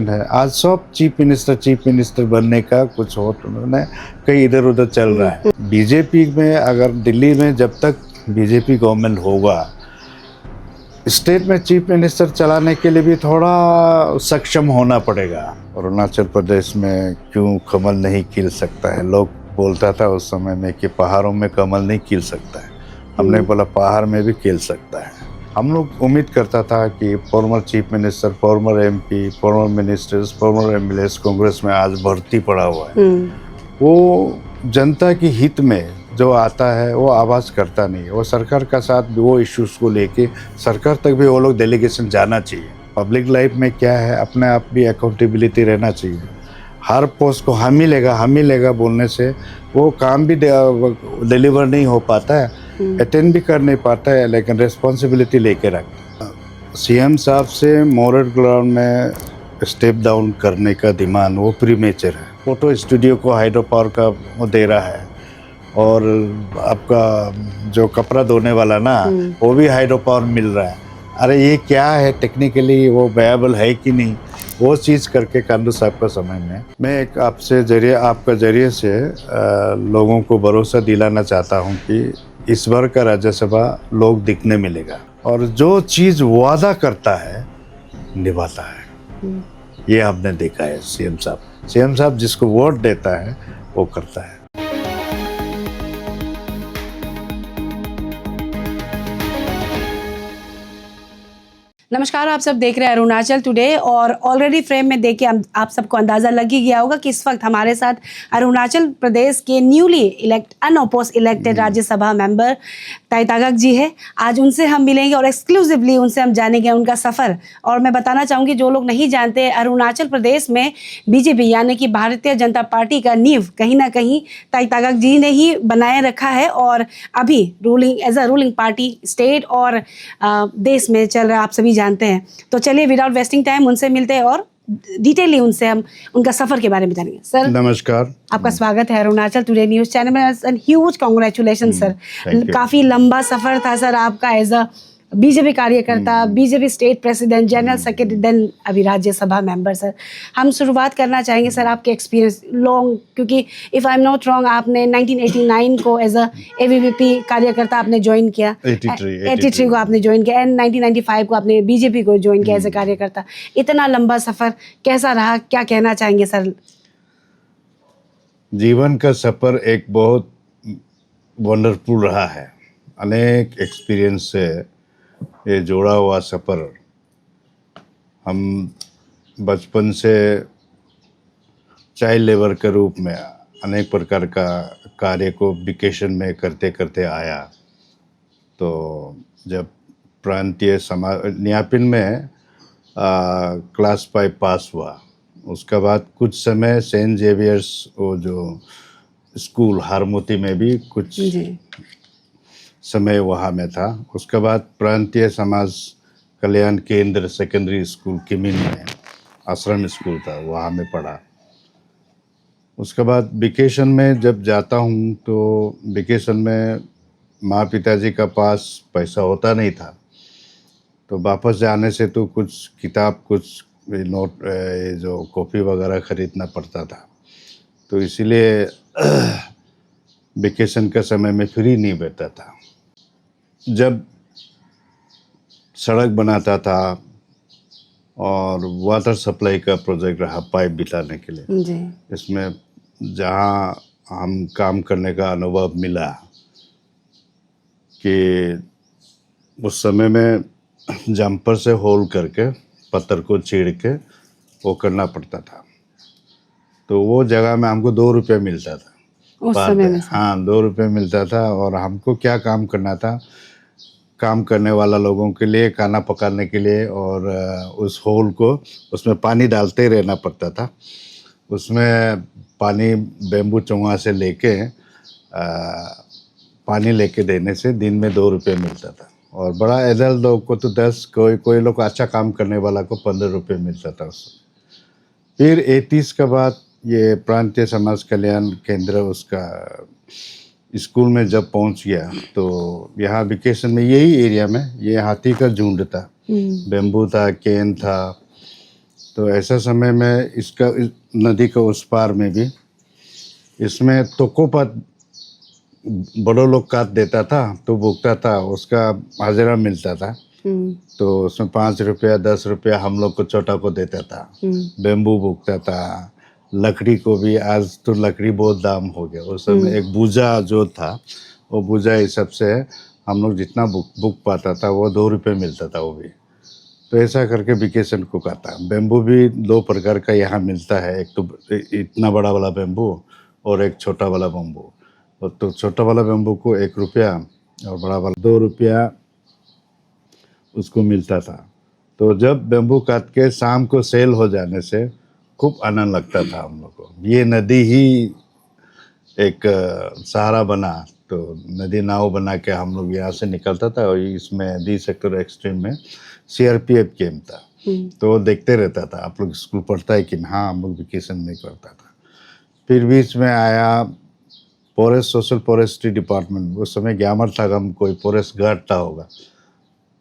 है। आज सब चीफ मिनिस्टर बनने का कुछ हो तो उन्होंने कहीं इधर उधर चल रहा है। बीजेपी में अगर दिल्ली में जब तक बीजेपी गवर्नमेंट होगा, स्टेट में चीफ मिनिस्टर चलाने के लिए भी थोड़ा सक्षम होना पड़ेगा। अरुणाचल प्रदेश में क्यों कमल नहीं खिल सकता है, लोग बोलता था उस समय में कि पहाड़ों में कमल नहीं खिल सकता है। हमने बोला पहाड़ में भी खिल सकता है। हम लोग उम्मीद करता था कि former chief minister, former MP, former ministers, former MLAs Congress में आज भर्ती पड़ा हुआ है। वो जनता की हित में जो आता है वो आवाज़ करता नहीं है। वो सरकार का साथ वो इश्यूज़ को लेके सरकार तक भी वो लोग डेलीगेशन जाना चाहिए। पब्लिक लाइफ में क्या है, अपने आप भी अकाउंटेबिलिटी रहना चाहिए। हर पोस्ट को हम ही लेगा बोलने से वो काम भी डिलीवर नहीं हो पाता है, अटेंड भी कर नहीं पाता है, लेकिन रिस्पॉन्सिबिलिटी लेके रखता है। सीएम साहब से मॉरल ग्राउंड में स्टेप डाउन करने का डिमांड वो प्रीमेचर है। फोटो स्टूडियो को हाइड्रो पावर का वो दे रहा है, और आपका जो कपड़ा धोने वाला ना वो भी हाइड्रो पावर मिल रहा है। अरे ये क्या है, टेक्निकली वो वायबल है कि नहीं, वो चीज़ करके कांडू साहब का समय में मैं एक आपका जरिए से लोगों को भरोसा दिलाना चाहता हूँ कि इस बार का राज्यसभा लोग दिखने मिलेगा, और जो चीज़ वादा करता है निभाता है। ये आपने देखा है। सीएम साहब जिसको वोट देता है वो करता है। नमस्कार, आप सब देख रहे हैं अरुणाचल टुडे। और ऑलरेडी फ्रेम में देख के आप सबको अंदाज़ा लग ही गया होगा कि इस वक्त हमारे साथ अरुणाचल प्रदेश के newly unopposed elected Rajya Sabha member ताई तागक जी है। आज उनसे हम मिलेंगे और एक्सक्लूसिवली उनसे हम जानेंगे उनका सफ़र। और मैं बताना चाहूँगी, जो लोग नहीं जानते, अरुणाचल प्रदेश में बीजेपी यानी कि भारतीय जनता पार्टी का नींव कहीं ना कहीं ताई तागक जी ने ही बनाए रखा है, और अभी रूलिंग पार्टी स्टेट और देश में चल रहा है, आप सभी जानते हैं। तो चलिए विदाउट वेस्टिंग टाइम उनसे मिलते हैं और डिटेलली उनसे हम उनका सफर के बारे में जानेंगे। सर नमस्कार, आपका स्वागत है अरुणाचल टुडे न्यूज़ चैनल में। Huge congratulation sir. काफ़ी लंबा सफ़र था सर आपका एज अ बीजेपी कार्यकर्ता, BJP state president, general secretary, then अभी राज्यसभा मेंबर। सर हम शुरुआत करना चाहेंगे सर आपके एक्सपीरियंस लॉन्ग, क्योंकि if I am not wrong आपने 1989 को एज अ एबीवीपी कार्यकर्ता आपने ज्वाइन किया, 83 को आपने ज्वाइन किया, एंड 1995 को आपने बीजेपी को ज्वाइन किया एज अ कार्यकर्ता। इतना लंबा सफ़र कैसा रहा, क्या कहना चाहेंगे सर? जीवन का सफ़र एक बहुत वंडरफुल रहा है। अनेक एक्सपीरियंस से ये जोड़ा हुआ सफ़र। हम बचपन से चाइल्ड लेबर के रूप में अनेक प्रकार का कार्य को वेकेशन में करते करते आया। तो जब प्रांतीय समाज न्यापिन में क्लास 5 पास हुआ, उसके बाद कुछ समय सेंट जेवियर्स वो जो स्कूल हारमोती में भी कुछ समय वहाँ में था। उसके बाद प्रांतीय समाज कल्याण केंद्र सेकेंडरी स्कूल किमिन में आश्रम स्कूल था, वहाँ में पढ़ा। उसके बाद वेकेशन में जब जाता हूँ तो वेकेशन में माँ पिताजी का पास पैसा होता नहीं था, तो वापस जाने से तो कुछ किताब, कुछ नोट, जो कॉपी वगैरह ख़रीदना पड़ता था। तो इसीलिए वेकेशन का समय में फ्री नहीं बैठता था। जब सड़क बनाता था और वाटर सप्लाई का प्रोजेक्ट रहा पाइप बिछाने के लिए जी। इसमें जहाँ हम काम करने का अनुभव मिला कि उस समय में जंपर से होल करके पत्थर को चीड़ के वो करना पड़ता था। तो वो जगह में हमको 2 रुपये मिलता था उस समय में। हाँ, 2 रुपये मिलता था। और हमको क्या काम करना था, काम करने वाला लोगों के लिए खाना पकाने के लिए, और उस होल को उसमें पानी डालते रहना पड़ता था। उसमें पानी बेम्बू चौंगा से लेके पानी लेके देने से दिन में 2 रुपये मिलता था। और बड़ा एडल्ट लोग को तो 10, कोई लोग अच्छा काम करने वाला को 15 रुपये मिलता था उसमें। फिर 31 के बाद ये प्रांतीय समाज कल्याण केंद्र उसका स्कूल में जब पहुंच गया, तो यहाँ वेकेशन में यही एरिया में ये हाथी का झुंड था, बेम्बू था, केन था, तो ऐसा समय में इसका नदी के उस पार में भी इसमें तोकोपात बड़ों लोग काट देता था तो भुगता था, उसका हाजिरा मिलता था। तो उसमें 5 रुपया 10 रुपया हम लोग को छोटा को देता था। बेम्बू भुगता था, लकड़ी को भी, आज तो लकड़ी बहुत दाम हो गया, उस समय एक बूजा जो था वो बूजा हिसाब से हम लोग जितना बुक पाता था वो 2 रुपये मिलता था वो भी। तो ऐसा करके वेकेशन को काटा। बेम्बू भी 2 प्रकार का यहाँ मिलता है, एक तो इतना बड़ा वाला बेम्बू और एक छोटा वाला बेम्बू। और तो छोटा वाला बेम्बू को 1 रुपया और बड़ा वाला 2 रुपया उसको मिलता था। तो जब बेम्बू काट के शाम को सेल हो जाने से खूब आनंद लगता था हम लोग को। ये नदी ही एक सहारा बना, तो नदी नाव बना के हम लोग यहाँ से निकलता था। और इसमें डी सेक्टर एक्सट्रीम में CRPF कैंप था, तो वो देखते रहता था आप लोग स्कूल पढ़ता है कि हाँ, हम लोग वेकेशन में करता था। फिर बीच में आया फॉरेस्ट, सोशल फॉरेस्ट्री डिपार्टमेंट। उस समय ग्यामर था, हम कोई फॉरेस्ट गार्ड था होगा,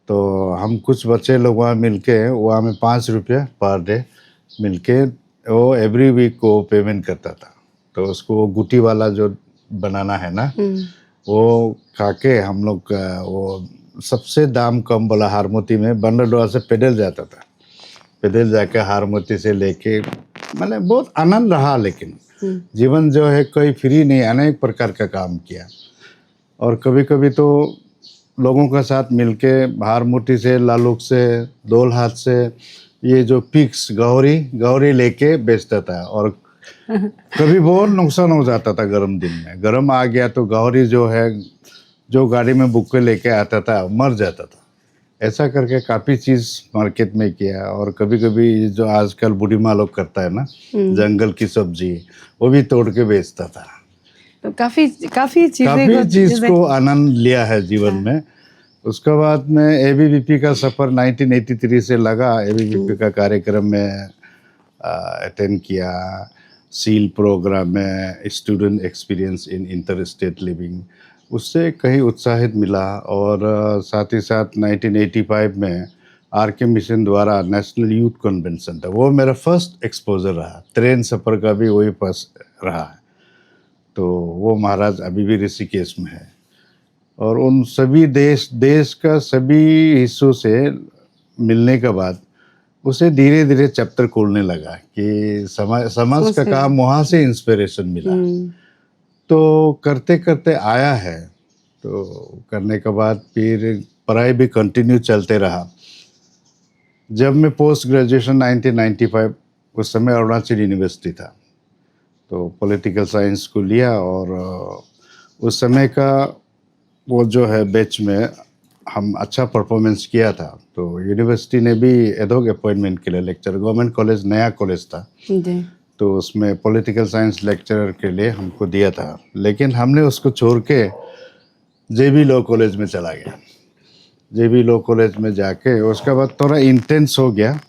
तो हम कुछ बच्चे लोग वहाँ मिलके वहाँ में 5 रुपया पर डे मिलके वो एवरी वीक को पेमेंट करता था। तो उसको वो गुटी वाला जो बनाना है ना, वो खा के हम लोग वो सबसे दाम कम वाला हारमोती में बंडरडोरा से पैदल जाता था। पैदल जाके हारमोती से लेके, मतलब बहुत आनंद रहा। लेकिन जीवन जो है कोई फ्री नहीं, अनेक प्रकार का काम किया। और कभी कभी तो लोगों के साथ मिलके हारमोती से, लालूक से, दोल हाथ से ये जो पिक्स गौरी लेके बेचता था। और कभी बहुत नुकसान हो जाता था गर्म दिन में। गर्म आ गया तो गौरी जो है, जो गाड़ी में बुक लेके आता था, मर जाता था। ऐसा करके काफ़ी चीज़ मार्केट में किया। और कभी कभी जो आजकल बूढ़ी माँ लोग करता है ना, जंगल की सब्जी, वो भी तोड़ के बेचता था। तो काफ़ी चीज़ को आनंद लिया है जीवन में। उसके बाद में ABVP का सफ़र 1983 से लगा। ABVP का कार्यक्रम में अटेंड किया। सील प्रोग्राम में student experience in inter state living, उससे कहीं उत्साहित मिला। और साथ ही साथ 1985 में RK मिशन द्वारा नेशनल यूथ कन्वेंशन था, वो मेरा फर्स्ट एक्सपोजर रहा। ट्रेन सफ़र का भी वही फर्स्ट रहा है। तो वो महाराज अभी भी ऋषिकेश में है। और उन सभी देश का सभी हिस्सों से मिलने के बाद उसे धीरे धीरे चैप्टर खोलने लगा कि समाज का काम वहाँ से इंस्पिरेशन मिला। तो करते करते आया है। तो करने के बाद फिर पढ़ाई भी कंटिन्यू चलते रहा। जब मैं पोस्ट ग्रेजुएशन 1995, उस समय अरुणाचल यूनिवर्सिटी था, तो पॉलिटिकल साइंस को लिया। और उस समय का वो जो है बैच में हम अच्छा परफॉर्मेंस किया था, तो यूनिवर्सिटी ने भी एडहॉक अपॉइंटमेंट के लिए लेक्चर, गवर्नमेंट कॉलेज नया कॉलेज था, तो उसमें पॉलिटिकल साइंस लेक्चरर के लिए हमको दिया था। लेकिन हमने उसको छोड़ के JB लॉ कॉलेज में चला गया। JB लॉ कॉलेज में जाके उसके बाद थोड़ा इंटेंस हो गया।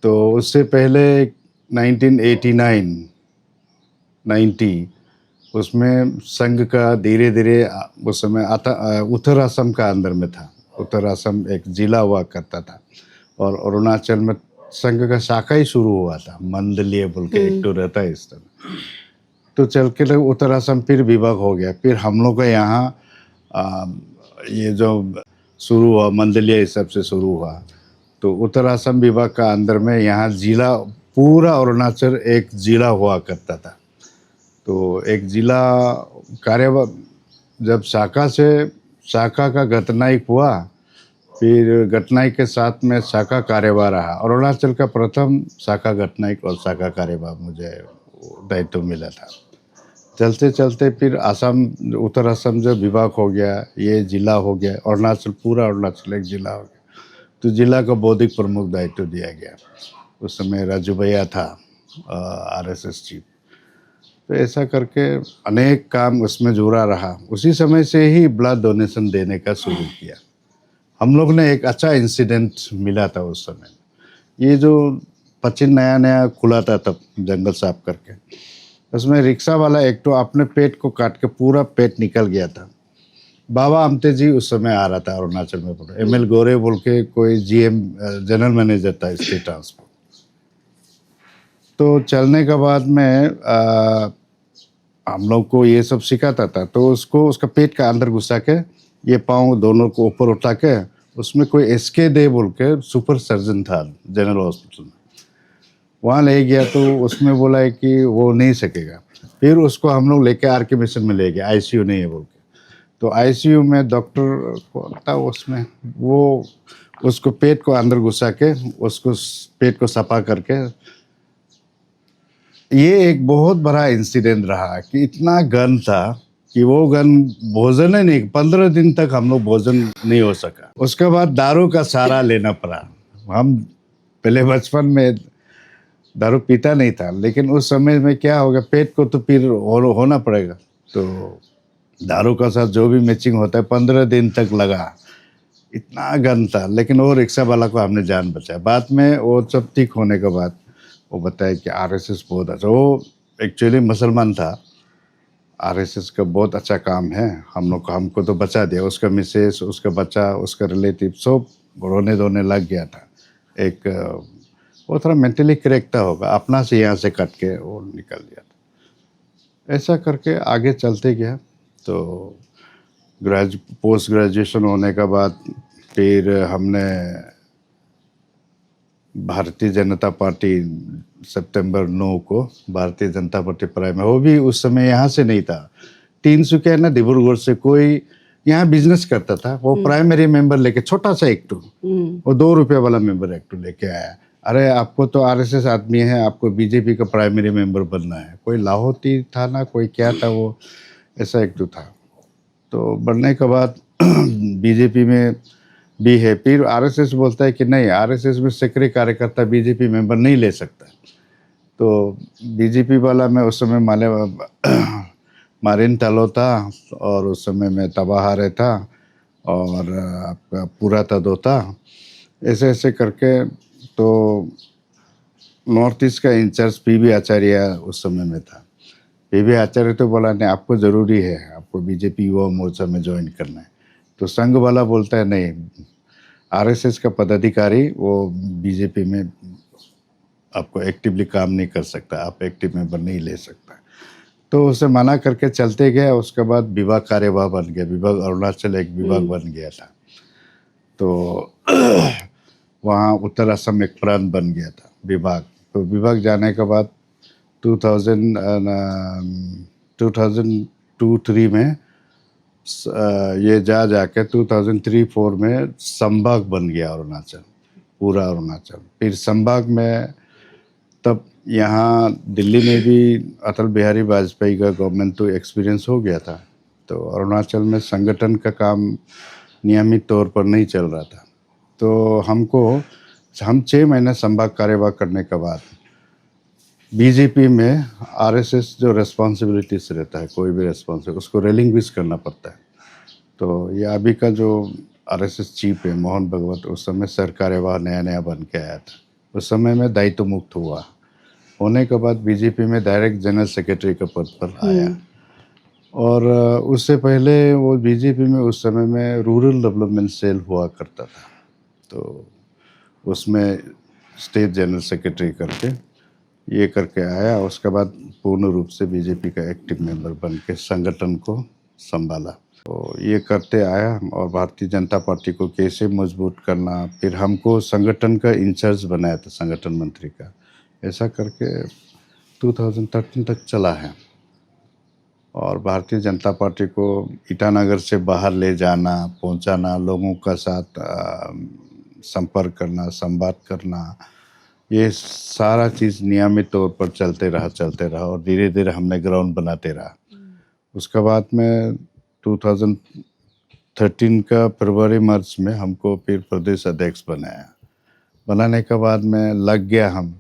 तो उससे पहले 1989-90 उसमें संघ का धीरे धीरे, उस समय उत्तर असम का अंदर में था। उत्तर असम एक जिला हुआ करता था और अरुणाचल में संघ का शाखा ही शुरू हुआ था, मंडलीय बोल के एक तो रहता है इस तरह। तो चल के उत्तर असम फिर विभाग हो गया। फिर हम लोग का यहाँ ये जो शुरू हुआ मंडलीय हिसाब से शुरू हुआ। तो उत्तर असम विभाग का अंदर में यहाँ जिला, पूरा अरुणाचल एक जिला हुआ करता था। तो एक जिला कार्यभार, जब शाखा का गतनायक हुआ, फिर गतनायक के साथ में शाखा कार्यभार रहा। अरुणाचल का प्रथम शाखा गतनायक और शाखा कार्यभार मुझे दायित्व मिला था। चलते चलते फिर असम, उत्तर असम जब विभाग हो गया, ये जिला हो गया, अरुणाचल, पूरा अरुणाचल एक जिला हो गया। तो जिला का बौद्धिक प्रमुख दायित्व दिया गया। उस समय राजू भैया था RSS चीफ। तो ऐसा करके अनेक काम उसमें जुड़ा रहा। उसी समय से ही ब्लड डोनेशन देने का शुरू किया। हम लोग ने एक अच्छा इंसिडेंट मिला था उस समय। ये जो पचिन नया नया खुला था तब, जंगल साफ करके, उसमें रिक्शा वाला एक तो अपने पेट को काट के पूरा पेट निकल गया था। बाबा अमते जी उस समय आ रहा था अरुणाचल में। ML गोरे बोल के कोई GM जनरल मैनेजर था स्टेट ट्रांसपोर्ट। तो चलने के बाद में हम लोग को ये सब सिखाता था, तो उसको उसका पेट का अंदर घुसा के ये पाँव दोनों को ऊपर उठा के उसमें कोई एसके दे बोल के सुपर सर्जन था जनरल हॉस्पिटल में, वहाँ ले गया तो उसमें बोला है कि वो नहीं सकेगा। फिर उसको हम लोग लेके आर.के. मिशन में ले गए, आईसीयू नहीं है बोल के। तो आईसीयू में डॉक्टर को था उसमें, वो उसको पेट को अंदर घुसा के उसको पेट को सफा करके, ये एक बहुत बड़ा इंसिडेंट रहा कि इतना गन था कि वो गन भोजन ही नहीं, 15 दिन तक हम लोग भोजन नहीं हो सका। उसके बाद दारू का सहारा लेना पड़ा। हम पहले बचपन में दारू पीता नहीं था, लेकिन उस समय में क्या हो गया, पेट को तो फिर होना पड़ेगा, तो दारू का साथ जो भी मैचिंग होता है 15 दिन तक लगा। इतना गन था, लेकिन वो रिक्शा वाला को हमने जान बचाया। बाद में वो सब ठीक होने के बाद वो बताया कि आरएसएस बहुत अच्छा, वो एक्चुअली मुसलमान था, आरएसएस का बहुत अच्छा काम है, हम लोग हमको तो बचा दिया। उसका मिसेस, उसका बच्चा, उसका रिलेटिव सब रोने धोने लग गया था। एक वो थोड़ा मेंटली करेक्ट होगा, अपना से यहाँ से कट के वो निकल गया था। ऐसा करके आगे चलते गया। तो पोस्ट ग्रेजुएशन होने के बाद फिर हमने भारतीय जनता पार्टी सितंबर 9 को भारतीय जनता पार्टी प्राइम में, वो भी उस समय यहाँ से नहीं था, तिनसुकिया ना डिब्रूगढ़ से कोई यहाँ बिजनेस करता था, वो प्राइमरी मेंबर लेके, छोटा सा एक्टू, वो 2 रुपये वाला मेंबर एक्टू लेके आया। अरे आपको तो आरएसएस आदमी है, आपको बीजेपी का प्राइमरी मेंबर बनना है। कोई लाहौती था ना, कोई क्या था, वो ऐसा एक्टू था। तो बनने के बाद बीजेपी में भी है। फिर आरएसएस बोलता है कि नहीं, आरएसएस में सक्रिय कार्यकर्ता बीजेपी मेंबर नहीं ले सकता। तो बीजेपी वाला में उस समय मारिन तलो था, और उस समय में तबाहारे था, और आपका पूरा तदो था। ऐसे ऐसे करके तो नॉर्थ ईस्ट का इंचार्ज पीबी आचार्य उस समय में था। पीबी आचार्य तो बोला नहीं, आपको ज़रूरी है, आपको बीजेपी युवा मोर्चा में ज्वाइन करना है। तो संघ वाला बोलता है नहीं, आरएसएस का पदाधिकारी वो बीजेपी में आपको एक्टिवली काम नहीं कर सकता, आप एक्टिव मेंबर नहीं ले सकता। तो उसे मना करके चलते गए। उसके बाद विभाग कार्यवाह बन गया, विभाग अरुणाचल एक विभाग बन गया था। तो वहाँ उत्तर असम एक प्रांत बन गया था विभाग। तो विभाग जाने के बाद 2002-3 में ये जाके 2003-4 में संभाग बन गया अरुणाचल, पूरा अरुणाचल। फिर संभाग में तब यहाँ दिल्ली में भी अटल बिहारी वाजपेयी का गवर्नमेंट तो एक्सपीरियंस हो गया था। तो अरुणाचल में संगठन का काम नियमित तौर पर नहीं चल रहा था। तो हम 6 महीने संभाग कार्यवाह करने के बाद बीजेपी में आरएसएस जो रेस्पॉन्सिबिलिटीज रहता है, कोई भी रेस्पॉन्सिबिलिटी उसको रिलिंग्विश करना पड़ता है। तो ये अभी का जो आरएसएस चीफ है मोहन भगवत, उस समय सर कार्यवाह नया बन के आया था। उस समय में दायित्व मुक्त हुआ, होने के बाद बीजेपी में डायरेक्ट जनरल सेक्रेटरी के पद पर आया। और उससे पहले वो बीजेपी में उस समय में रूरल डेवलपमेंट सेल हुआ करता था, तो उसमें स्टेट जनरल सेक्रेटरी करके ये करके आया। उसके बाद पूर्ण रूप से बीजेपी का एक्टिव मेंबर बन के संगठन को संभाला। तो ये करते आया, और भारतीय जनता पार्टी को कैसे मजबूत करना, फिर हमको संगठन का इंचार्ज बनाया था, संगठन मंत्री का। ऐसा करके 2013 तक चला है। और भारतीय जनता पार्टी को ईटानगर से बाहर ले जाना, पहुंचाना, लोगों का साथ संपर्क करना, संवाद करना, ये सारा चीज़ नियमित तौर पर चलते रहा और धीरे धीरे हमने ग्राउंड बनाते रहा। उसके बाद में 2013 का फरवरी मार्च में हमको फिर प्रदेश अध्यक्ष बनाया। बनाने के बाद में लग गया हम,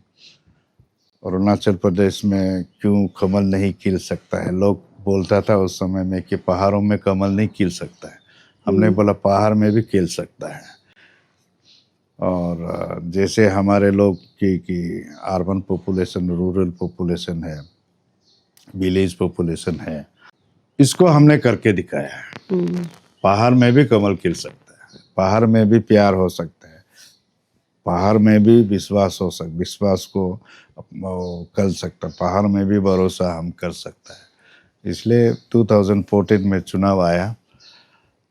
अरुणाचल प्रदेश में क्यों कमल नहीं खिल सकता है। लोग बोलता था उस समय में कि पहाड़ों में कमल नहीं खिल सकता है। हमने बोला पहाड़ में भी खिल सकता है। और जैसे हमारे लोग की अर्बन पॉपुलेशन, रूरल पॉपुलेशन है, विलेज पॉपुलेशन है, इसको हमने करके दिखाया है। पहाड़ में भी कमल खिल सकता है, पहाड़ में भी प्यार हो सकता है, पहाड़ में भी विश्वास को कर सकता, पहाड़ में भी भरोसा हम कर सकता है। इसलिए 2014 में चुनाव आया।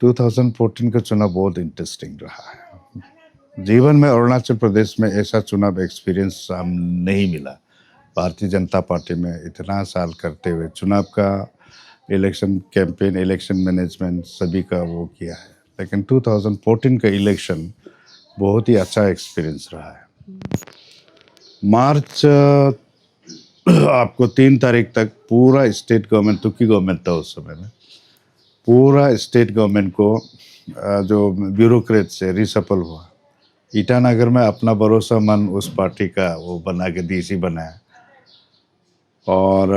2014 का चुनाव बहुत इंटरेस्टिंग रहा है। जीवन में अरुणाचल प्रदेश में ऐसा चुनाव एक्सपीरियंस हम नहीं मिला। भारतीय जनता पार्टी में इतना साल करते हुए चुनाव का इलेक्शन कैंपेन, इलेक्शन मैनेजमेंट सभी का वो किया है, लेकिन 2014 का इलेक्शन बहुत ही अच्छा एक्सपीरियंस रहा है। मार्च आपको 3 तारीख तक पूरा स्टेट गवर्नमेंट, तुकी गवर्नमेंट था उस समय में, पूरा स्टेट गवर्नमेंट को जो ब्यूरोक्रेट से रिसफल हुआ। ईटानगर में अपना भरोसामंद उस पार्टी का वो बना के डीसी बनाया। और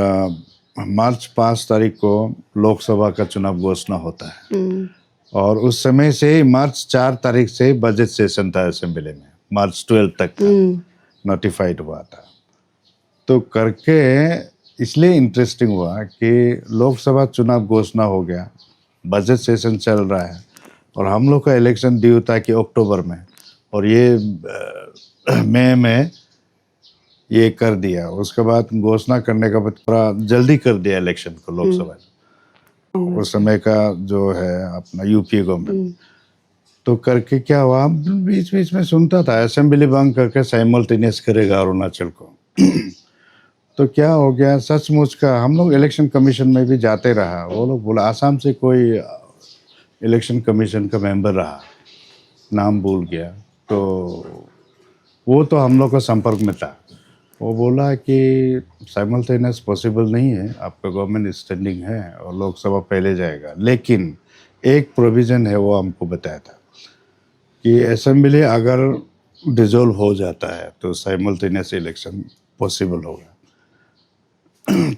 मार्च 5 तारीख को लोकसभा का चुनाव घोषणा होता है। और उस समय से मार्च 4 तारीख से बजट सेशन था असेंबली में, मार्च 12 तक नोटिफाइड हुआ था। तो करके इसलिए इंटरेस्टिंग हुआ कि लोकसभा चुनाव घोषणा हो गया, बजट सेशन चल रहा है और हम लोग का इलेक्शन ड्यू था कि अक्टूबर में, और ये मई में ये कर दिया। उसके बाद घोषणा करने का बाद थोड़ा जल्दी कर दिया इलेक्शन को लोकसभा। उस समय का जो है अपना यूपीए गवर्नमेंट, तो करके क्या हुआ, बीच बीच में सुनता था असेंबली बंद करके साइमल्टेनियस करेगा अरुणाचल को। तो क्या हो गया, सचमुच का हम लोग इलेक्शन कमीशन में भी जाते रहा। वो लोग बोला आसाम से कोई इलेक्शन कमीशन का मेंबर रहा, नाम भूल गया, तो वो तो हम लोग का संपर्क में था। वो बोला कि साइमल्टेनियस पॉसिबल नहीं है, आपका गवर्नमेंट स्टैंडिंग है और लोकसभा पहले जाएगा, लेकिन एक प्रोविज़न है, वो हमको बताया था कि असेंबली अगर डिसॉल्व हो जाता है तो साइमल्टेनियस इलेक्शन पॉसिबल होगा।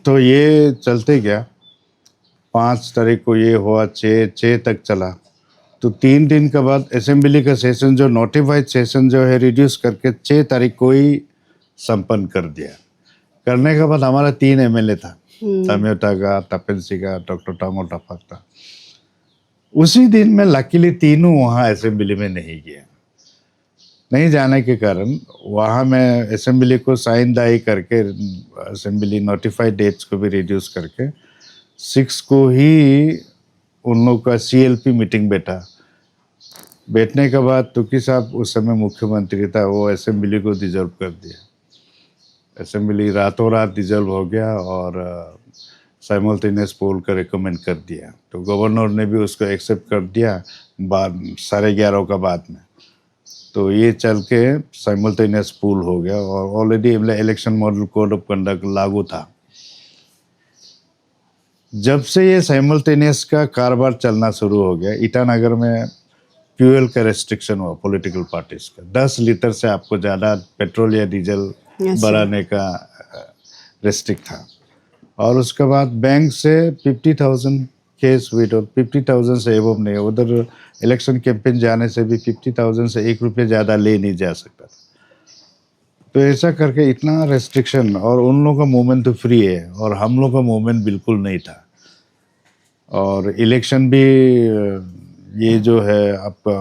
तो ये चलते गया। 5 तारीख को ये हुआ, 6 तक चला। तो 3 दिन के बाद असेंबली का सेशन जो नोटिफाइड सेशन जो है रिड्यूस करके 6 तारीख को ही संपन्न कर दिया। करने के बाद हमारा 3 एमएलए था, तमियोटा का, तपेंसी का, डॉक्टर टामो टफक था। उसी दिन में लकीली तीनों वहाँ असेंबली में नहीं गया। नहीं जाने के कारण वहाँ मैं असेंबली को साइन दाई करके असेंबली नोटिफाइड डेट्स को भी रिड्यूस करके 6 को ही उन लोग का सीएलपी मीटिंग बैठने के बाद तुकी साहब उस समय मुख्यमंत्री था, वो असेंबली को डिसॉल्व कर दिया। असेंबली रातों रात डिसॉल्व हो गया और साइमल्टेनियस पोल का रिकमेंड कर दिया। तो गवर्नर ने भी उसको एक्सेप्ट कर दिया बाद 11:30 का बाद में। तो ये चल के साइमल्टेनियस पोल हो गया और already election model code of conduct लागू था। जब से ये साइमल्टेनियस का कारोबार चलना शुरू हो गया, ईटानगर में फ्यूल का रेस्ट्रिक्शन हुआ पॉलिटिकल पार्टीज का। 10 लीटर से आपको ज़्यादा पेट्रोल या डीजल बढ़ाने का रेस्ट्रिक्ट था। और उसके बाद बैंक से 50,000 केस विड्रॉल, 50,000 से एबव नहीं। उधर इलेक्शन कैंपेन जाने से भी 50,000 से 1 रुपये ज़्यादा ले नहीं जा सकता था। तो ऐसा करके इतना रेस्ट्रिक्शन, और उन लोगों का मूवमेंट तो फ्री है और हम लोग का मूवमेंट बिल्कुल नहीं था। और इलेक्शन भी ये जो है आपका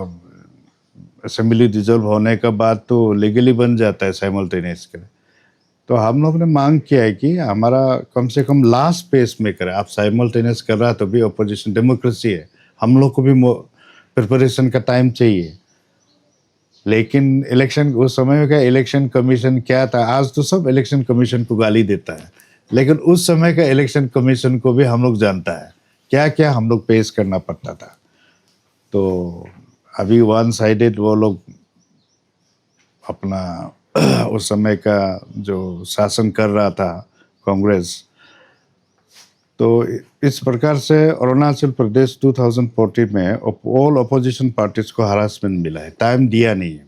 असेंबली डिसॉल्व होने का बाद तो लीगली बन जाता है साइमल्टेनियस के लिए। तो हम लोग ने मांग किया है कि हमारा कम से कम लास्ट पेस में करें। आप साइमल्टेनियस कर रहा तो भी अपोजिशन, डेमोक्रेसी है, हम लोग को भी प्रिपरेशन का टाइम चाहिए। लेकिन इलेक्शन उस समय का इलेक्शन कमीशन क्या था, आज तो सब इलेक्शन कमीशन को गाली देता है, लेकिन उस समय का इलेक्शन कमीशन को भी हम लोग जानता है क्या क्या हम लोग पेश करना पड़ता था। तो अभी वन साइडेड वो लोग अपना उस समय का जो शासन कर रहा था कांग्रेस। तो इस प्रकार से अरुणाचल प्रदेश 2014 में ऑल अपोजिशन पार्टीज को हरासमेंट मिला है, टाइम दिया नहीं है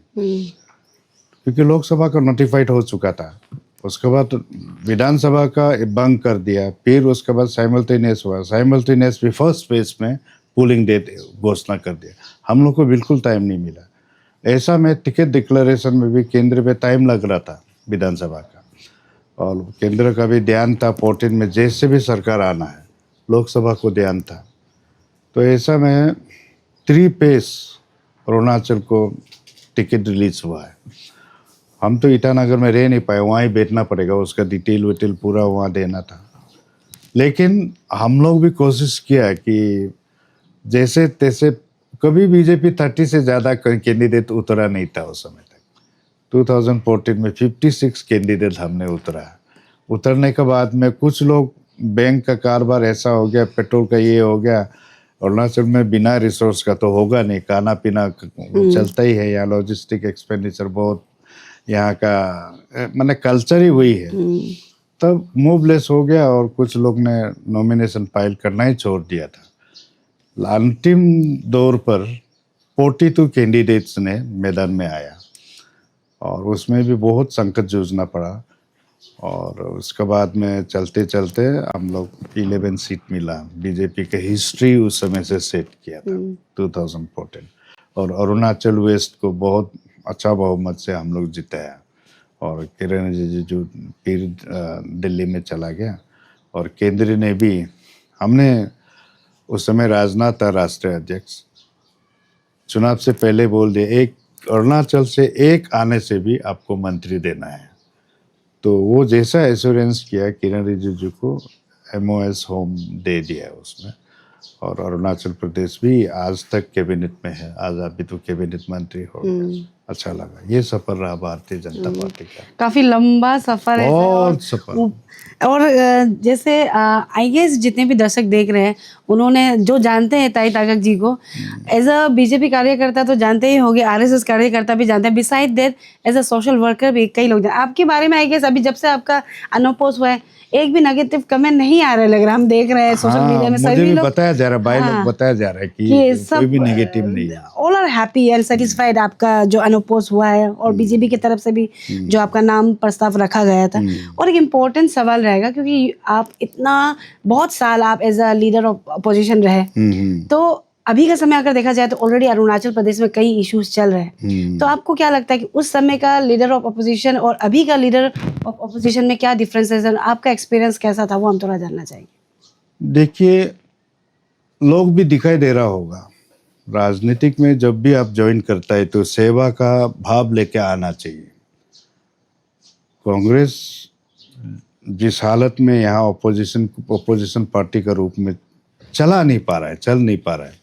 क्योंकि लोकसभा का नोटिफाइड हो चुका था। उसके बाद विधानसभा का बंद कर दिया, फिर उसके बाद साइमल्टेनियस हुआ। साइमल्टेनियस भी फर्स्ट फेज में पोलिंग डेट घोषणा कर दिया। हम लोग को बिल्कुल टाइम नहीं मिला। ऐसा में टिकट डिक्लेरेशन में भी केंद्र में टाइम लग रहा था विधानसभा का, और केंद्र का भी ध्यान था 14 में जैसे भी सरकार आना है, लोकसभा को ध्यान था। तो ऐसा में 3 पेज अरुणाचल को टिकट रिलीज हुआ है। हम तो ईटानगर में रह नहीं पाए, वहाँ ही बैठना पड़ेगा, उसका डिटेल विटेल पूरा वहाँ देना था। लेकिन हम लोग भी कोशिश किया कि जैसे तैसे, कभी बीजेपी 30 से ज़्यादा कैंडिडेट उतरा नहीं था उस समय तक। 2014 में 56 कैंडिडेट हमने उतरने के बाद में कुछ लोग, बैंक का कारोबार ऐसा हो गया, पेट्रोल का ये हो गया, अरुणाचल में बिना रिसोर्स का तो होगा नहीं, खाना पीना वो चलता ही है, यहाँ लॉजिस्टिक एक्सपेंडिचर बहुत, यहाँ का माने कल्चर ही वही है। तब मूवलेस हो गया और कुछ लोग ने नॉमिनेशन फाइल करना ही छोड़ दिया था। अंतिम दौर पर 42 कैंडिडेट्स ने मैदान में आया और उसमें भी बहुत संकट जूझना पड़ा, और उसके बाद में चलते चलते हम लोग 11 सीट मिला। बीजेपी के हिस्ट्री उस समय से सेट किया था 2014, और अरुणाचल वेस्ट को बहुत अच्छा बहुमत से हम लोग जिताया, और किरण रिजिजू फिर दिल्ली में चला गया, और केंद्र ने भी, हमने उस समय राजनाथ था राष्ट्रीय अध्यक्ष, चुनाव से पहले बोल दिया एक अरुणाचल से एक आने से भी आपको मंत्री देना है। तो वो जैसा एश्योरेंस किया किरण रिजिजू को, MOS होम दे दिया है उसमें, और अरुणाचल प्रदेश भी आज तक कैबिनेट में है। आज अभी तो कैबिनेट मंत्री हो गया। अच्छा लगा, ये सफर रहा भारतीय जनता पार्टी का। काफी लंबा सफर है बहुत सफर। और जैसे आई गेस जितने भी दर्शक देख रहे हैं, उन्होंने जो जानते हैं ताई ताकक जी को एज अ बीजेपी कार्यकर्ता तो जानते ही होंगे, RSS कार्यकर्ता भी जानते हैं, beside that as a social worker भी कई लोग आपके बारे में। आई गेस अभी जब से आपका अनोपोज हुआ है, एक भी नेगेटिव कमेंट नहीं आ रहा लग रहा, हम देख रहे हैं सोशल मीडिया में सभी लोग बताया जा रहा है, भाई लोग बताया जा रहा है कि कोई भी नेगेटिव नहीं है, all are happy and satisfied आपका जो अनोपोज हुआ है, और बीजेपी की तरफ से भी जो आपका नाम प्रस्ताव रखा गया था। और एक इम्पोर्टेंट सवाल रहेगा, क्योंकि आप इतना बहुत साल आप as a leader of opposition रहे, तो अभी का समय अगर देखा जाए तो ऑलरेडी अरुणाचल प्रदेश में कई इश्यूज चल रहे हैं, तो आपको क्या लगता है कि उस समय का लीडर ऑफ अपोजिशन और अभी का लीडर ऑफ अपोजिशन में क्या डिफरेंस है, आपका एक्सपीरियंस कैसा था, वो हम थोड़ा जानना चाहेंगे। देखिए, लोग भी दिखाई दे रहा होगा, राजनीतिक में जब भी आप ज्वाइन करता है तो सेवा का भाव लेके आना चाहिए। कांग्रेस जिस हालत में यहाँ अपोजिशन पार्टी का रूप में चल नहीं पा रहा है,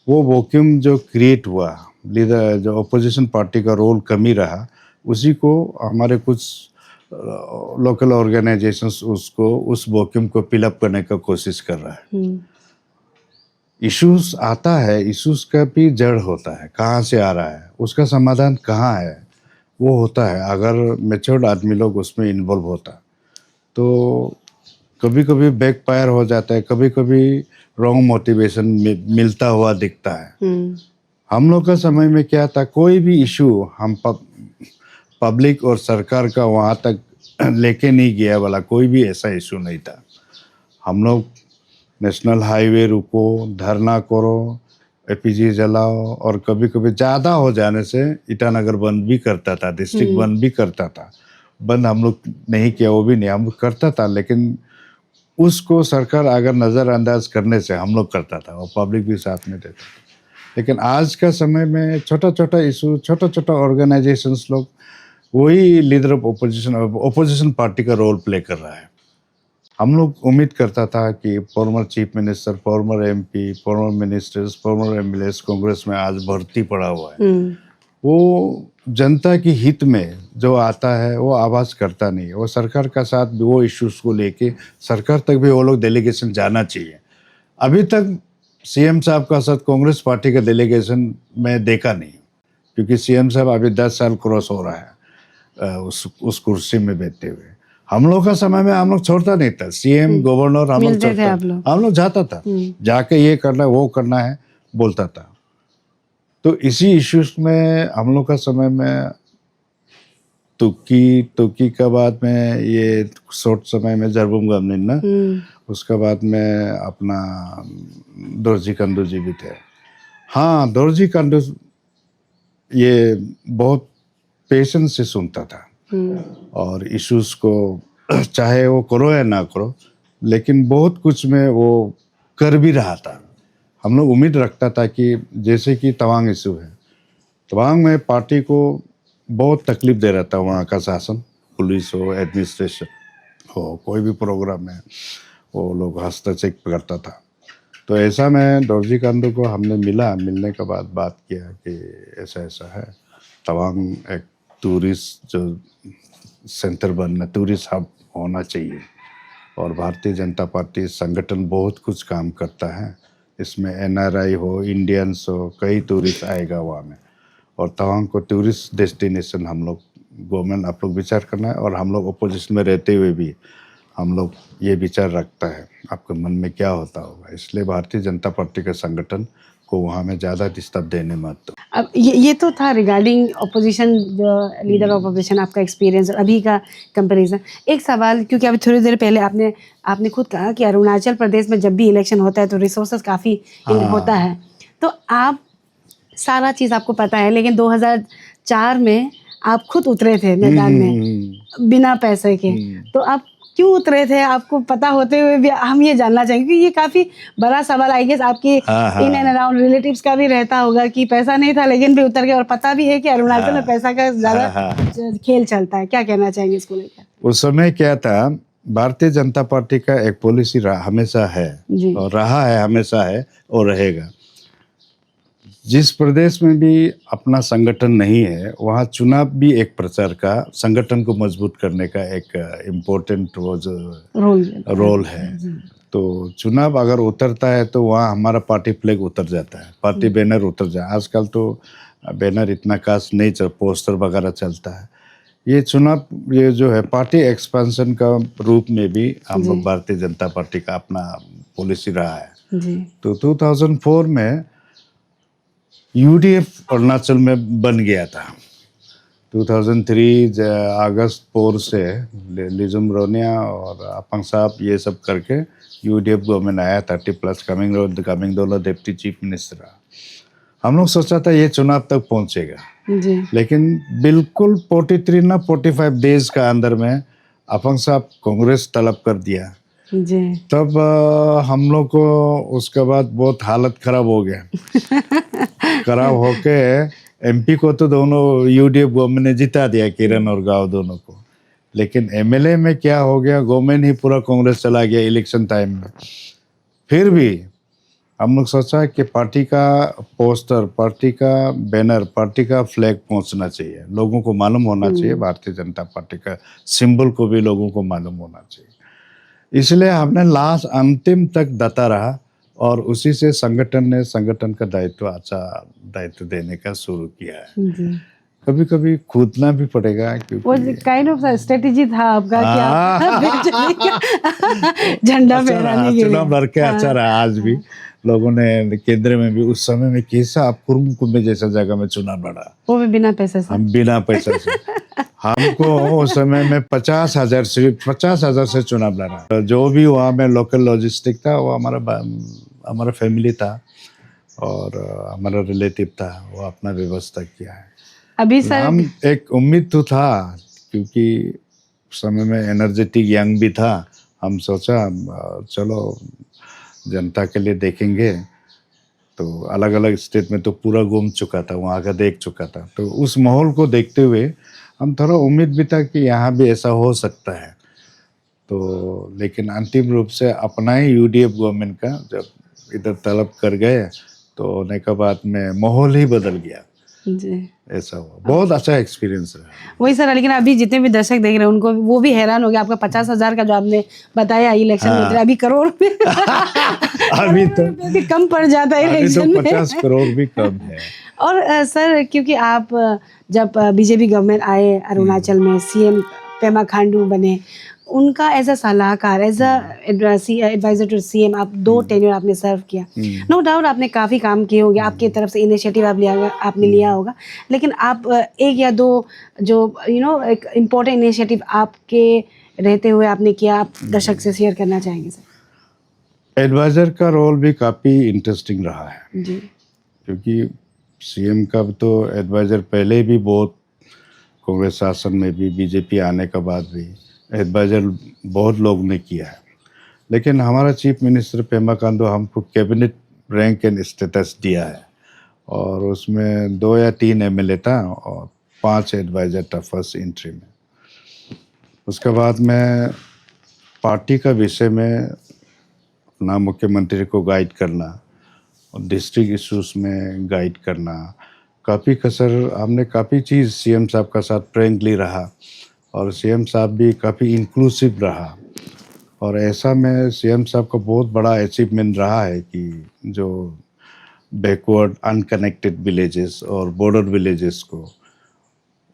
वो वैक्यूम जो क्रिएट हुआ, लीडर जो अपोजिशन पार्टी का रोल कमी रहा, उसी को हमारे कुछ लोकल ऑर्गेनाइजेशंस उसको उस वैक्यूम को फिलअप करने का कोशिश कर रहा है। इश्यूज आता है, इश्यूज का भी जड़ होता है, कहाँ से आ रहा है, उसका समाधान कहाँ है, वो होता है। अगर मैच्योर्ड आदमी लोग उसमें इन्वॉल्व होता तो कभी कभी बैकफायर हो जाता है, कभी कभी रॉन्ग मोटिवेशन मिलता हुआ दिखता है। हम लोग का समय में क्या था, कोई भी इशू हम पब्लिक और सरकार का वहाँ तक लेके नहीं गया वाला कोई भी ऐसा इशू नहीं था। हम लोग नेशनल हाईवे रुको, धरना करो, एपीजी जलाओ, और कभी कभी ज़्यादा हो जाने से ईटानगर बंद भी करता था, डिस्ट्रिक्ट बंद भी करता था। बंद हम लोग नहीं किया, वो भी नहीं, हम लोग करता था, लेकिन उसको सरकार अगर नज़रअंदाज करने से हम लोग करता था, और पब्लिक भी साथ में देता था। लेकिन आज का समय में छोटा छोटा इशू, छोटा छोटा ऑर्गेनाइजेशंस लोग वही लीडर ऑफ अपोजिशन पार्टी का रोल प्ले कर रहा है। हम लोग उम्मीद करता था कि former chief minister, farmer MP, farmer ministers, farmer MLAs Congress में आज भर्ती पड़ा हुआ है, वो जनता की हित में जो आता है वो आवाज़ करता नहीं है। वो सरकार का साथ वो इश्यूज को लेके सरकार तक भी वो लोग डेलीगेशन जाना चाहिए। अभी तक CM साहब का साथ कांग्रेस पार्टी का डेलीगेशन मैं देखा नहीं, क्योंकि CM साहब अभी 10 साल क्रॉस हो रहा है उस कुर्सी में बैठते हुए। हम लोग का समय में हम लोग छोड़ता नहीं था, CM गवर्नर हम लोग जाता था, जाके ये करना है वो करना है बोलता था। तो इसी इश्यूज में हम लोग का समय में तुकी का बाद में ये शॉर्ट समय में जरबुम गमनिन ना, उसके बाद में अपना दोरजी कंडू जी भी थे। हाँ, दोरजी कंडू ये बहुत पेशेंस से सुनता था, और इश्यूज को चाहे वो करो या ना करो, लेकिन बहुत कुछ में वो कर भी रहा था। हम लोग उम्मीद रखता था कि जैसे कि तवांग इशू है, तवांग में पार्टी को बहुत तकलीफ दे रहा था वहाँ का शासन, पुलिस हो, एडमिनिस्ट्रेशन हो, कोई भी प्रोग्राम में वो लोग हस्तक्षेप करता था। तो ऐसा में दोरजी खांडू को हमने मिलने के बाद बात किया कि ऐसा ऐसा है, तवांग एक टूरिस्ट जो सेंटर बनना, टूरिस्ट हब होना चाहिए, और भारतीय जनता पार्टी संगठन बहुत कुछ काम करता है, इसमें एनआरआई हो, इंडियंस हो, कई टूरिस्ट आएगा वहाँ में, और तवांग को टूरिस्ट डेस्टिनेशन हम लोग गवर्नमेंट आप लोग विचार करना है, और हम लोग अपोजिशन में रहते हुए भी हम लोग ये विचार रखता है आपके मन में क्या होता होगा, इसलिए भारतीय जनता पार्टी के संगठन को वहाँ में ज़्यादा डिस्टर्ब देने मत। अब ये तो था रिगार्डिंग ऑपोजिशन, जो लीडर ऑफ ऑपोजिशन, आपका एक्सपीरियंस और अभी का कंपैरिजन। एक सवाल, क्योंकि अभी थोड़ी देर पहले आपने खुद कहा कि अरुणाचल प्रदेश में जब भी इलेक्शन होता है तो रिसोर्सेज काफ़ी होता है, तो आप सारा चीज़ आपको पता है, लेकिन 2004 में आप खुद उतरे थे मैदान में बिना पैसे के, तो आप क्यों उतरे थे? आपको पता होते हुए भी हम ये जानना चाहेंगे, क्योंकि ये काफी बड़ा सवाल आई गेस आपकी इन एंड अराउंड रिलेटिव्स का भी रहता होगा कि पैसा नहीं था लेकिन भी उतर गए, और पता भी है कि अरुणाचल में पैसा का ज्यादा खेल चलता है। क्या कहना चाहेंगे इसको लेकर? उस समय क्या था, भारतीय जनता पार्टी का एक पॉलिसी हमेशा है और रहा है, हमेशा है और रहेगा, जिस प्रदेश में भी अपना संगठन नहीं है वहाँ चुनाव भी एक प्रचार का, संगठन को मजबूत करने का एक इम्पोर्टेंट रोल है। तो चुनाव अगर उतरता है तो वहाँ हमारा पार्टी फ्लैग उतर जाता है, पार्टी बैनर उतर जाए। आजकल तो बैनर इतना खास नहीं चल, पोस्टर वगैरह चलता है। ये चुनाव, ये जो है पार्टी एक्सपेंशन का रूप में भी हम लोग भारतीय जनता पार्टी का अपना पॉलिसी रहा है। तो 2004 में यूडीएफ अरुणाचल में बन गया था। 2003 अगस्त 4 से लिजुम रोनिया और अपंग साहब ये सब करके यूडीएफ गवर्नमेंट आया, 30+ कमिंग दोला डिप्टी चीफ मिनिस्टर। हम लोग सोचा था ये चुनाव तक पहुंचेगा, लेकिन बिल्कुल 43 ना 45 डेज का अंदर में अपंग साहब कांग्रेस तलब कर दिया। तब हम लोग को उसके बाद बहुत हालत खराब हो गया। खराब होके एमपी को तो दोनों यूडीएफ गवर्नमेंट ने जिता दिया, किरण और गांव दोनों को, लेकिन एमएलए में क्या हो गया, गवर्नमेंट ही पूरा कांग्रेस चला गया इलेक्शन टाइम में। फिर भी हम लोग सोचा कि पार्टी का पोस्टर, पार्टी का बैनर, पार्टी का फ्लैग पहुंचना चाहिए, लोगों को मालूम होना चाहिए, भारतीय जनता पार्टी का सिंबल को भी लोगों को मालूम होना चाहिए। इसलिए हमने लास्ट अंतिम तक डटा रहा, और उसी से संगठन का दायित्व देने का शुरू किया है। कभी कभी कूदना भी पड़ेगा, क्योंकि वो काइंड ऑफ स्ट्रेटेजी था आपका कि आप झंडा फहराने के लिए चुनाव लड़ के अच्छा रहा। आज भी लोगों ने केंद्र में भी उस समय में कैसा आप कुरुम जैसा जगह में चुनाव लड़ा, वो भी बिना पैसे से। हम बिना पैसे से हमको उस समय में 50,000 से चुनाव लड़ा। जो भी वहाँ में लोकल लॉजिस्टिक था वो हमारा फैमिली था और हमारा रिलेटिव था, वो अपना व्यवस्था किया है। अभी सर हम एक उम्मीद तो था, क्योंकि उस समय में एनर्जेटिक यंग भी था, हम सोचा चलो जनता के लिए देखेंगे। तो अलग अलग स्टेट में तो पूरा घूम चुका था, वहाँ का देख चुका था, तो उस माहौल को देखते हुए हम थोड़ा उम्मीद भी था कि यहाँ भी ऐसा हो सकता है। तो लेकिन अंतिम रूप से अपना ही यूडीएफ गवर्नमेंट का जब इधर तलब कर गए तो होने के बाद में माहौल ही बदल गया जी। ऐसा हुआ, बहुत अच्छा एक्सपीरियंस रहा। वही सर, लेकिन अभी जितने भी दर्शक देख रहे हैं उनको वो भी हैरान हो गया। आपका 50,000 का जो आपने बताया इलेक्शन में, अभी करोड़ में अभी तो भी कम पड़ जाता है इलेक्शन में, 50 करोड़ भी कम है। और सर, क्योंकि आप जब बीजेपी गवर्नमेंट आए अरुणाचल में, सीएम पेमा खांडू बने, उनका एज अ सलाहकार, as a adviser to CM, आप 2 टेन्योर आपने सर्व किया। नो डाउट आपने काफ़ी काम किए होंगे, आपकी तरफ से इनिशिएटिव आपने लिया होगा, लेकिन आप एक या 2 जो एक इम्पोर्टेंट इनिशिएटिव आपके रहते हुए आपने किया, आप दर्शक से शेयर करना चाहेंगे सर? एडवाइजर का रोल भी काफ़ी इंटरेस्टिंग रहा है जी, क्योंकि सीएम का तो एडवाइजर पहले भी बहुत, कांग्रेस शासन में भी, बीजेपी आने के बाद भी एडवाइजर बहुत लोग ने किया है, लेकिन हमारा चीफ मिनिस्टर पेमा खांडू हमको कैबिनेट रैंक एंड स्टेटस दिया है, और उसमें 2 या 3 एमएलए था और 5 एडवाइज़र था फर्स्ट एंट्री में। उसके बाद मैं पार्टी का विषय में अपना मुख्यमंत्री को गाइड करना और डिस्ट्रिक्ट इश्यूज़ में गाइड करना, काफ़ी कसर हमने काफ़ी चीज़ सीएम साहब का साथ फ्रेंकली रहा और सीएम साहब भी काफ़ी इंक्लूसिव रहा। और ऐसा में सीएम साहब का बहुत बड़ा अचीवमेंट रहा है कि जो बैकवर्ड अनकनेक्टेड विलेजेस और बॉर्डर विलेजेस को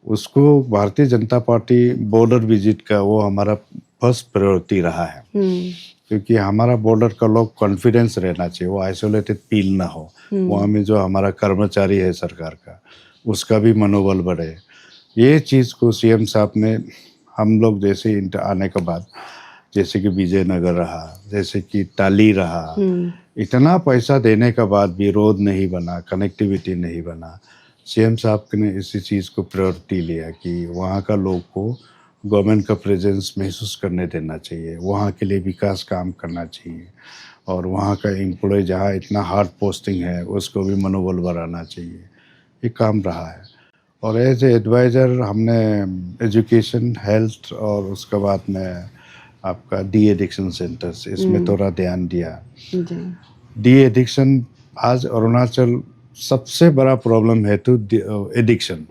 उसको Bharatiya Janata party border visit का वो हमारा फर्स्ट प्रायोरिटी रहा है। क्योंकि हमारा बॉर्डर का लोग कॉन्फिडेंस रहना चाहिए, वो आइसोलेटेड फील ना हो, वहाँ में जो हमारा कर्मचारी है सरकार का उसका भी मनोबल बढ़े। ये चीज़ को सीएम साहब ने हम लोग जैसे आने के बाद जैसे कि विजयनगर रहा, जैसे कि टाली रहा, इतना पैसा देने के बाद भी रोड नहीं बना, कनेक्टिविटी नहीं बना। सीएम साहब ने इसी चीज़ को प्रायोरिटी लिया कि वहाँ का लोग को गवर्नमेंट का प्रेजेंस महसूस करने देना चाहिए, वहाँ के लिए विकास काम करना चाहिए और वहाँ का एम्प्लॉय जहाँ इतना हार्ड पोस्टिंग है उसको भी मनोबल बढ़ाना चाहिए। ये काम रहा है। और एज ए एडवाइज़र हमने एजुकेशन, हेल्थ और उसके बाद में आपका डी एडिक्शन सेंटर्स इसमें थोड़ा ध्यान दिया। डी एडिक्शन आज अरुणाचल सबसे बड़ा प्रॉब्लम है तो एडिक्शन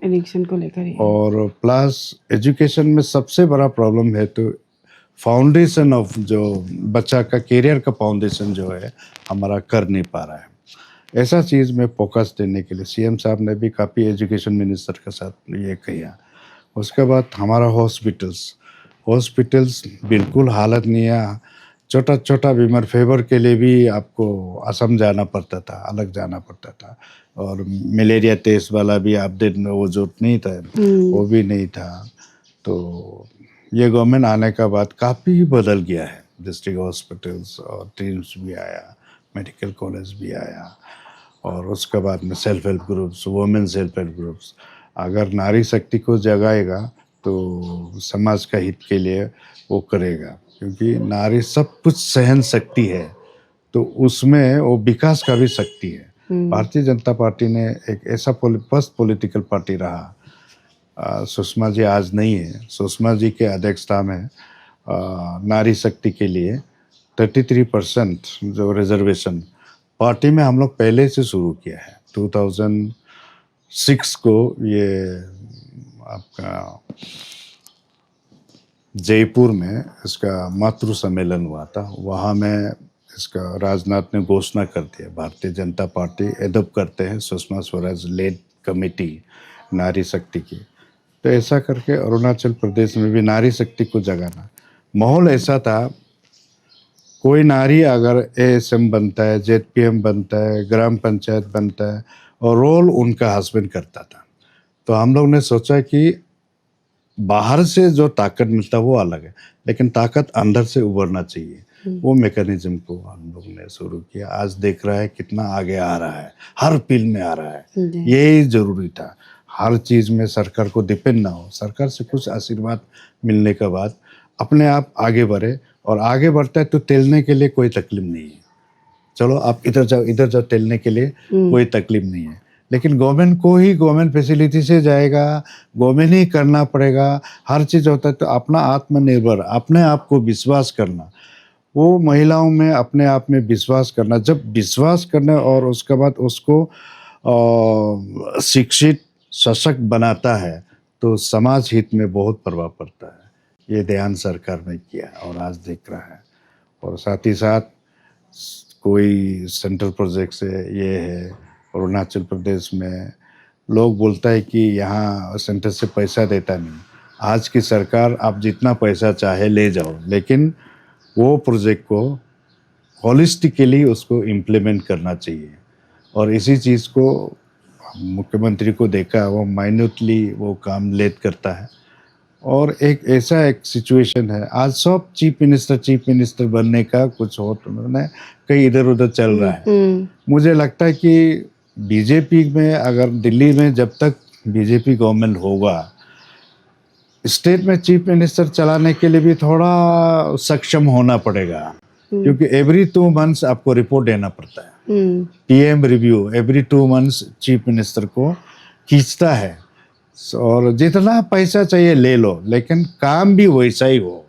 को लेकर ही, और प्लस एजुकेशन में सबसे बड़ा प्रॉब्लम है तो फाउंडेशन ऑफ जो बच्चा का करियर का फाउंडेशन जो है हमारा कर नहीं पा रहा है। ऐसा चीज़ में फोकस देने के लिए सीएम साहब ने भी काफ़ी एजुकेशन मिनिस्टर के साथ ये किया। उसके बाद हमारा हॉस्पिटल्स बिल्कुल हालत नहीं है। छोटा छोटा बीमार फेवर के लिए भी आपको असम जाना पड़ता था, अलग जाना पड़ता था, और मलेरिया टेस्ट वाला भी अपडेट में वो जो नहीं था वो भी नहीं था। तो ये गवर्नमेंट आने के बाद काफ़ी बदल गया है। डिस्ट्रिक्ट हॉस्पिटल्स और टीम्स भी आया, मेडिकल कॉलेज भी आया, और उसके बाद में self help groups, women self help groups. अगर नारी शक्ति को जगाएगा तो समाज का हित के लिए वो करेगा, क्योंकि नारी सब कुछ सहन शक्ति है तो उसमें वो विकास का भी शक्ति है। भारतीय जनता पार्टी ने एक ऐसा फर्स्ट पॉलिटिकल पार्टी रहा। सुषमा जी आज नहीं है, सुषमा जी के अध्यक्षता में नारी शक्ति के लिए 33% जो रिजर्वेशन पार्टी में हम लोग पहले से शुरू किया है। 2006 को ये आपका जयपुर में इसका मातृ सम्मेलन हुआ था, वहाँ में इसका राजनाथ ने घोषणा कर दिया भारतीय जनता पार्टी एडॉप्ट करते हैं सुषमा स्वराज लेड कमेटी नारी शक्ति की। तो ऐसा करके अरुणाचल प्रदेश में भी नारी शक्ति को जगाना। माहौल ऐसा था, कोई नारी अगर एएसएम बनता है, जेडपीएम बनता है, ग्राम पंचायत बनता है और रोल उनका हस्बैंड करता था, तो हम लोग ने सोचा कि बाहर से जो ताकत मिलता है वो अलग है, लेकिन ताकत अंदर से उभरना चाहिए। वो मैकेनिज्म को हम लोग ने शुरू किया। आज देख रहा है कितना आगे आ रहा है, हर फील्ड में आ रहा है। यही जरूरी था, हर चीज़ में सरकार को डिपेंड ना हो, सरकार से कुछ आशीर्वाद मिलने के बाद अपने आप आगे बढ़े। और आगे बढ़ता है तो टेलने के लिए कोई तकलीफ नहीं है, चलो आप इधर जाओ टेलने के लिए कोई तकलीफ नहीं है। लेकिन गवर्नमेंट को ही गवर्नमेंट फैसिलिटी से जाएगा, गवर्नमेंट ही करना पड़ेगा, हर चीज़ होता है। तो अपना आत्मनिर्भर, अपने आप को विश्वास करना, वो महिलाओं में अपने आप में विश्वास करना, जब विश्वास करना और उसके बाद उसको शिक्षित सशक्त बनाता है तो समाज हित में बहुत प्रभाव पड़ता है। ये ध्यान सरकार ने किया और आज देख रहा है। और साथ ही साथ कोई सेंट्रल प्रोजेक्ट से ये है, अरुणाचल प्रदेश में लोग बोलता है कि यहाँ सेंटर से पैसा देता नहीं। आज की सरकार आप जितना पैसा चाहे ले जाओ, लेकिन वो प्रोजेक्ट को होलिस्टिकली उसको इम्प्लीमेंट करना चाहिए। और इसी चीज़ को मुख्यमंत्री को देखा, वो माइन्यूटली वो काम लेट करता है। और एक ऐसा एक सिचुएशन है, आज सब चीफ मिनिस्टर बनने का कुछ हो तो कहीं इधर उधर चल रहा है। मुझे लगता है कि बीजेपी में अगर दिल्ली में जब तक बीजेपी गवर्नमेंट होगा, स्टेट में चीफ मिनिस्टर चलाने के लिए भी थोड़ा सक्षम होना पड़ेगा, क्योंकि एवरी 2 मंथ्स आपको रिपोर्ट देना पड़ता है। PM review every 2 months chief minister को खींचता है। और जितना पैसा चाहिए ले लो, लेकिन काम भी वैसा ही हो,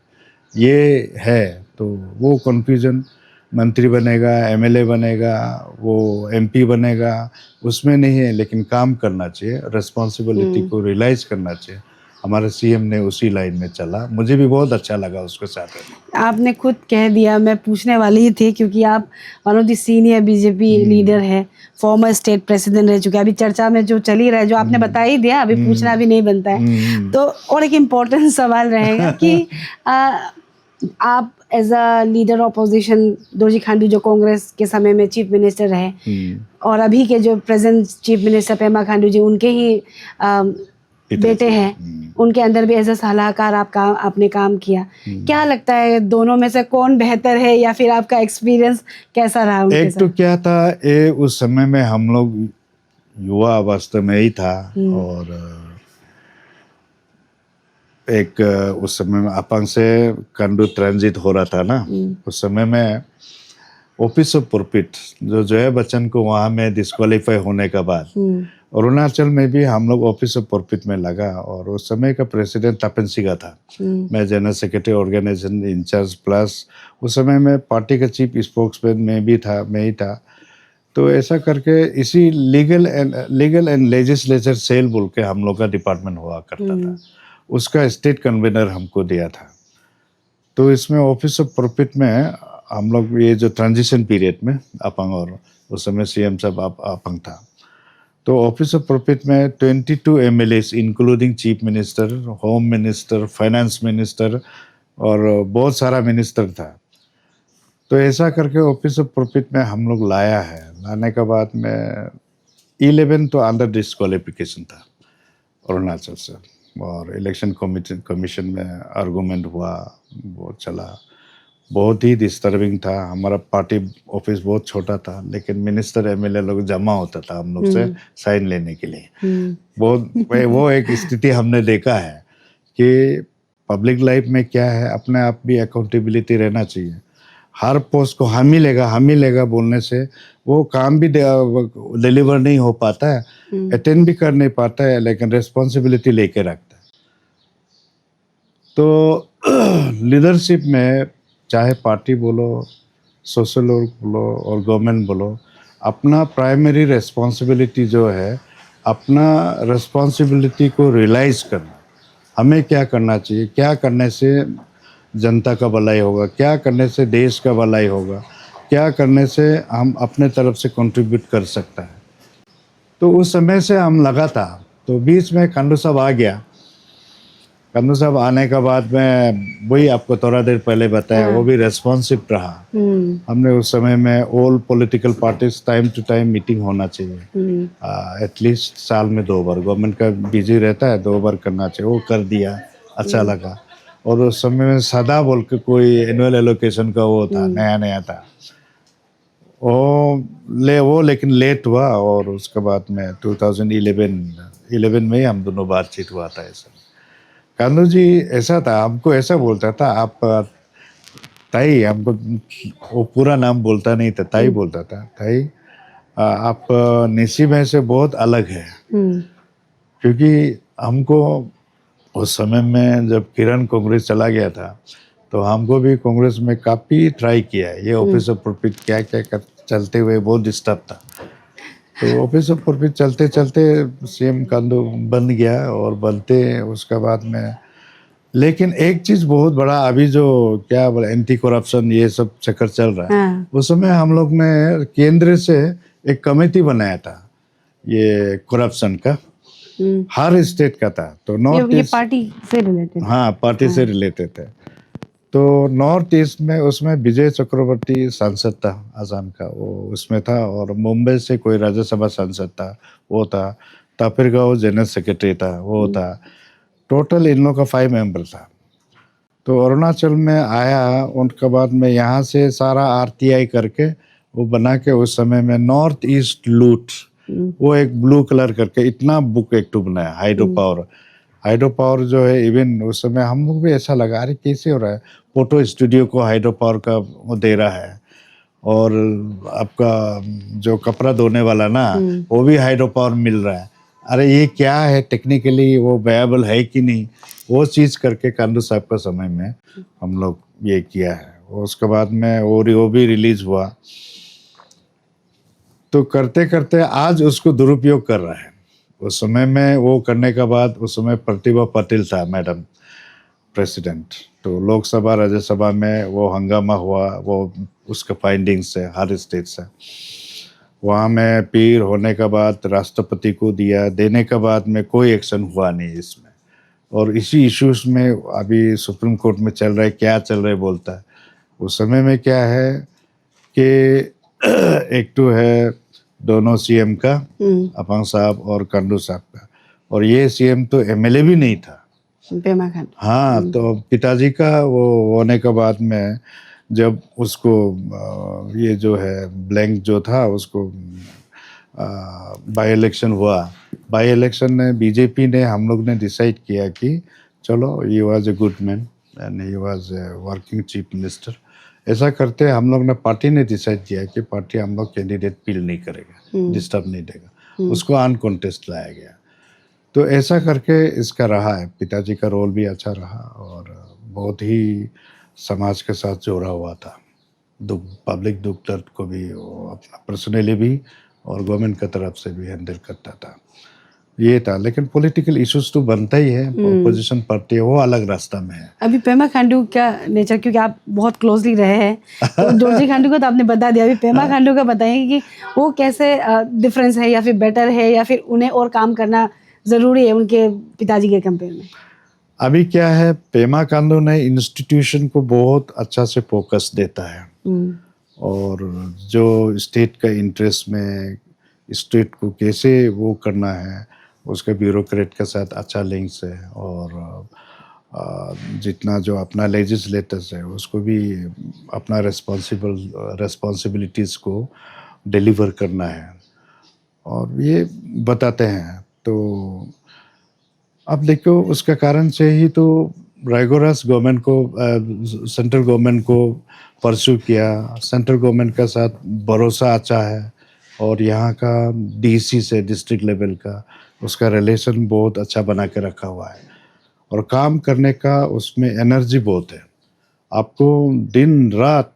ये है। तो वो कन्फ्यूजन, मंत्री बनेगा, एमएलए बनेगा, वो एमपी बनेगा, उसमें नहीं है, लेकिन काम करना चाहिए, रिस्पॉन्सिबिलिटी को रियलाइज करना चाहिए। हमारे सीएम ने उसी लाइन में चला, मुझे भी बहुत अच्छा लगा उसके साथ में। आपने खुद कह दिया, मैं पूछने वाली ही थी, क्योंकि आप one of the senior BJP leader है, फॉर्मर स्टेट प्रेसिडेंट रह चुके हैं। अभी चर्चा में जो चली रहा है, जो आपने बता ही दिया, अभी पूछना भी नहीं बनता है। तो और एक इम्पोर्टेंट सवाल रहेगा कि आप as a leader opposition Dorjee Khandu, जो कांग्रेस के समय में चीफ मिनिस्टर रहे, और अभी के जो present chief minister Pema Khandu ji, उनके ही बेटे हैं, उनके अंदर भी एज अ सलाहकार आपने काम किया। क्या लगता है दोनों में से कौन बेहतर है, या फिर आपका एक्सपीरियंस कैसा रहा उनके एक साथ? तो क्या था, ये उस समय में हम लोग युवा अवस्था में ही था, और एक उस समय में अपंग से कंडू ट्रांजिट हो रहा था ना, उस समय में ऑफिस ऑफ पुरपिट जो जया बच्चन को वहाँ में डिस्क्वालीफाई होने के बाद अरुणाचल में भी हम लोग ऑफिस ऑफ पुरपिट में लगा, और उस समय का प्रेसिडेंट तपन सिंह था, मैं general secretary organisation incharge, plus उस समय में पार्टी का चीफ स्पोक्समैन में भी था, मैं ही था। तो ऐसा करके इसी लीगल एंड लेजिस्लेचर सेल बोल के हम लोग का डिपार्टमेंट हुआ करता था, उसका स्टेट कन्वीनर हमको दिया था। तो इसमें ऑफिस ऑफ प्रॉफिट में हम लोग ये जो ट्रांजिशन पीरियड में अपंग, और उस समय सीएम साहब अपंग था, तो ऑफिस ऑफ प्रॉफिट में 22 MLAs including chief minister, home minister, finance minister, और बहुत सारा मिनिस्टर था। तो ऐसा करके ऑफिस ऑफ प्रॉफिट में हम लोग लाया है। लाने के बाद में 11 तो अंडर डिस्क्वालिफिकेशन था अरुणाचल से, और इलेक्शन कमीशन में आर्गूमेंट हुआ, वो चला, बहुत ही डिस्टर्बिंग था। हमारा पार्टी ऑफिस बहुत छोटा था, लेकिन मिनिस्टर एमएलए लोग जमा होता था हम लोग से साइन लेने के लिए। बहुत वो एक स्थिति हमने देखा है कि पब्लिक लाइफ में क्या है, अपने आप भी अकाउंटेबिलिटी रहना चाहिए। हर पोस्ट को हम ही लेगा बोलने से वो काम भी डिलीवर नहीं हो पाता है, अटेंड भी कर नहीं पाता है, लेकिन रिस्पॉन्सिबिलिटी लेके रखता है। तो लीडरशिप में चाहे पार्टी बोलो, सोशल वर्क बोलो, और गवर्नमेंट बोलो, अपना प्राइमरी रिस्पॉन्सिबिलिटी जो है, अपना रिस्पॉन्सिबिलिटी को रियलाइज़ करना, हमें क्या करना चाहिए, क्या करने से जनता का भलाई होगा, क्या करने से देश का भलाई होगा, क्या करने से हम अपने तरफ से कंट्रीब्यूट कर सकता है। तो उस समय से हम लगा था। तो बीच में खांडू साहब आ गया। खांडू साहब आने के बाद में वही आपको थोड़ा देर पहले बताया, वो भी रेस्पॉन्सिव रहा। हमने उस समय में all political parties time to time meeting होना चाहिए, एटलीस्ट साल में 2 बार, गवर्नमेंट का बिजी रहता है, 2 बार करना चाहिए, वो कर दिया, अच्छा लगा। और उस समय में सदा बोल के कोई एनुअल एलोकेशन का वो था, नया था, वो लेकिन लेट हुआ, और उसके बाद में 2011 में ही हम दोनों बातचीत हुआ था। ऐसा कानू जी ऐसा था, हमको ऐसा बोलता था, आप ताई, हमको वो पूरा नाम बोलता नहीं था, ताई बोलता था, ताई आप निसी में से बहुत अलग है। क्योंकि हमको उस समय में जब किरण कांग्रेस चला गया था, तो हमको भी कांग्रेस में काफ़ी ट्राई किया है। ये ऑफिस ऑफ प्रॉफिट क्या चलते हुए बहुत डिस्टर्ब था। तो ऑफिस ऑफ प्रॉफिट चलते चलते सीएम कांडू बन गया, और बनते उसके बाद में, लेकिन एक चीज़ बहुत बड़ा, अभी जो क्या बोले एंटी करप्शन ये सब चक्कर चल रहा है, उस समय हम लोग ने केंद्र से एक कमेटी बनाया था ये करप्शन का, हर स्टेट का था। तो नॉर्थ ईस्ट पार्टी से रिलेटेड, हाँ, पार्टी से रिलेटेड है। तो नॉर्थ ईस्ट में उसमें विजय चक्रवर्ती सांसद था आसाम का, वो उसमें था, और मुंबई से कोई राज्यसभा सांसद था, वो था, तापिरगांव जनरल सेक्रेटरी था, वो था। टोटल इन लोगों का 5 मेंबर था। तो अरुणाचल में आया, उनके बाद में यहाँ से सारा आरटीआई करके वो बना के, उस समय में नॉर्थ ईस्ट लूट, वो एक ब्लू कलर करके इतना बुक एक टू बनाया, हाइड्रो पावर जो है। इवन उस समय हम लोग भी ऐसा लगा, अरे कैसे हो रहा है, फोटो स्टूडियो को हाइड्रो पावर का वो दे रहा है, और आपका जो कपड़ा धोने वाला ना, वो भी हाइड्रो पावर मिल रहा है। अरे ये क्या है, टेक्निकली वो वायबल है कि नहीं, वो चीज़ करके कांडू साहब का समय में हम लोग ये किया है। उसके बाद में वो भी रिलीज हुआ, तो करते करते आज उसको दुरुपयोग कर रहा है। उस समय में वो करने के बाद उस समय प्रतिभा पाटिल था मैडम प्रेसिडेंट, तो लोकसभा राज्यसभा में वो हंगामा हुआ, वो उसका फाइंडिंग्स है हर स्टेट से। वहाँ में पीर होने के बाद राष्ट्रपति को दिया, देने के बाद में कोई एक्शन हुआ नहीं इसमें। और इसी इश्यूज में अभी सुप्रीम कोर्ट में चल रहा है, क्या चल रहा है बोलता है। उस समय में क्या है कि एक तो है दोनों सीएम का, अपांग साहब और कांडू साहब का, और ये सीएम तो एमएलए भी नहीं था, पेमा खांडू। हाँ। तो पिताजी का वो होने के बाद में जब उसको ये जो है ब्लैंक जो था उसको बाई इलेक्शन हुआ, बाई इलेक्शन में बीजेपी ने, हम लोग ने डिसाइड किया कि चलो he was a good man and he was a working chief minister. ऐसा करते हम लोग ने, पार्टी ने डिसाइड किया कि पार्टी हम लोग कैंडिडेट पिल नहीं करेगा, डिस्टर्ब नहीं देगा, उसको अनकॉन्टेस्ट लाया गया। तो ऐसा करके इसका रहा है, पिताजी का रोल भी अच्छा रहा और बहुत ही समाज के साथ जोड़ा हुआ था। पब्लिक दुख दर्द को भी वो अपना पर्सनली भी और गवर्नमेंट की तरफ से भी हैंडल करता था, ये था। लेकिन पॉलिटिकल इश्यूज तो बनता ही है, अपोजिशन पार्टी है, वो अलग रास्ता में है। अभी पेमा खांडू का नेचर, क्योंकि आप बहुत क्लोजली रहे हैं, तो दोरजी खांडू को तो आपने बता दिया, अभी पेमा खांडू का बताएंगे कि वो कैसे डिफरेंस है या फिर बेटर है या फिर उन्हें और काम करना ज़रूरी है उनके पिताजी के कंपेयर में। अभी क्या है, पेमा खांडू ने इंस्टीट्यूशन को बहुत अच्छा से फोकस देता है और जो स्टेट का इंटरेस्ट में स्टेट को कैसे वो करना है, उसके ब्यूरोक्रेट के साथ अच्छा लिंक्स है और जितना जो अपना लेजिस्लेटर्स है उसको भी अपना रिस्पॉन्सिबिलिटीज़ को डिलीवर करना है और ये बताते हैं। तो अब देखो उसका कारण से ही तो रायगोरास गवर्नमेंट को, सेंट्रल गवर्नमेंट को परस्यू किया, सेंट्रल गवर्नमेंट का साथ भरोसा अच्छा है और यहाँ का डीसी से, डिस्ट्रिक्ट लेवल का, उसका रिलेशन बहुत अच्छा बना के रखा हुआ है और काम करने का उसमें एनर्जी बहुत है। आपको दिन रात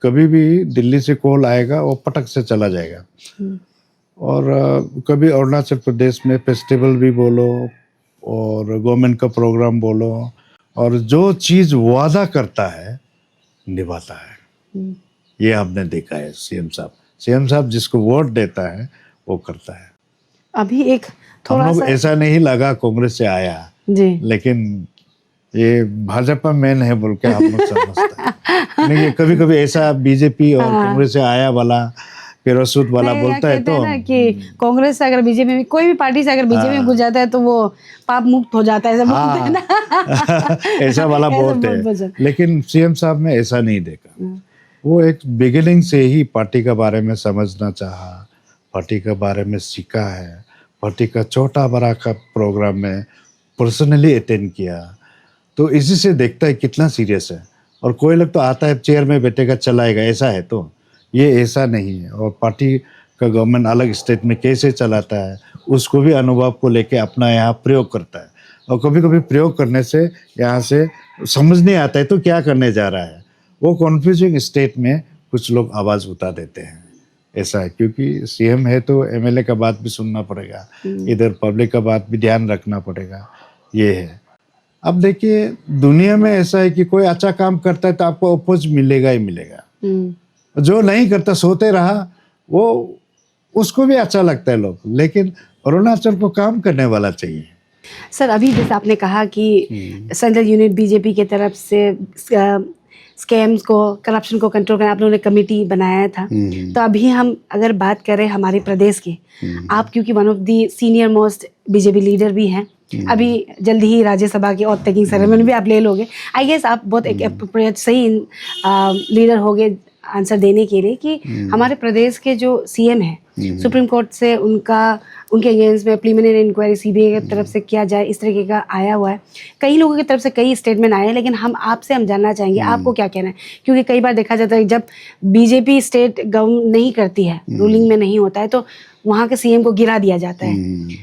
कभी भी दिल्ली से कॉल आएगा वो पटक से चला जाएगा। और कभी अरुणाचल प्रदेश में फेस्टिवल भी बोलो और गवर्नमेंट का प्रोग्राम बोलो, और जो चीज़ वादा करता है निभाता है। ये हमने देखा है। सीएम साहब जिसको वोट देता है वो करता है। अभी एक हम थोड़ा लोग सा ऐसा नहीं लगा कांग्रेस से आया जी, लेकिन ये भाजपा मैन है बोल के हम लोग समझते हैं। नहीं, कभी कभी ऐसा बीजेपी और कांग्रेस से आया वाला पेरासूट वाला बोलता है तो ना कि कांग्रेस से अगर बीजेपी में, कोई भी पार्टी से अगर बीजेपी में घुस जाता है तो वो पाप मुक्त हो जाता है, ऐसा बोलते हैं ना। ऐसा वाला बहुत है। लेकिन सीएम साहब ने ऐसा नहीं देखा। वो एक बिगिनिंग से ही पार्टी के बारे में समझना चाहा, पार्टी के बारे में सीखा है, पार्टी का छोटा बड़ा का प्रोग्राम में पर्सनली अटेंड किया। तो इसी से देखता है कितना सीरियस है। और कोई लोग तो आता है चेयर में बैठेगा चलाएगा, ऐसा है तो ये ऐसा नहीं है। और पार्टी का गवर्नमेंट अलग स्टेट में कैसे चलाता है उसको भी अनुभव को लेके अपना यहाँ प्रयोग करता है। और कभी कभी प्रयोग करने से यहाँ से समझ नहीं आता है तो क्या करने जा रहा है, वो कन्फ्यूजिंग स्टेट में कुछ लोग आवाज़ उठा देते हैं। ऐसा है क्योंकि सीएम है तो एमएलए का बात भी सुनना पड़ेगा, इधर पब्लिक का बात भी ध्यान रखना पड़ेगा, ये है। अब देखिए दुनिया में ऐसा है कि कोई अच्छा काम करता है तो आपको अपोज मिलेगा ही मिलेगा। जो नहीं करता सोते रहा वो उसको भी अच्छा लगता है लोग, लेकिन अरुणाचल को काम करने वाला चाहिए। सर अभी जैसे आपने कहा कि सेंट्रल यूनिट बीजेपी की तरफ से स्कैम्स को, करप्शन को कंट्रोल करने आप लोगों ने कमेटी बनाया था। तो अभी हम अगर बात करें हमारे प्रदेश की, आप क्योंकि one of the senior most BJP leader भी हैं, अभी जल्दी ही राज्यसभा की और टेकिंग सेरेमनी भी आप ले लोगे। आई गेस आप बहुत एक अप्रोप्रिएट सही लीडर होगे आंसर देने के लिए कि हमारे प्रदेश के जो सीएम है सुप्रीम कोर्ट से उनके अगेंस्ट में प्रीलिमिनरी इंक्वायरी सीबीआई की तरफ से किया जाए, इस तरीके का आया हुआ है। कई लोगों की तरफ से कई स्टेटमेंट आए हैं, लेकिन हम जानना चाहेंगे आपको क्या कहना है, क्योंकि कई बार देखा जाता है जब बीजेपी स्टेट गवर्नमेंट नहीं करती है, रूलिंग में नहीं होता है, तो वहाँ के सीएम को गिरा दिया जाता है।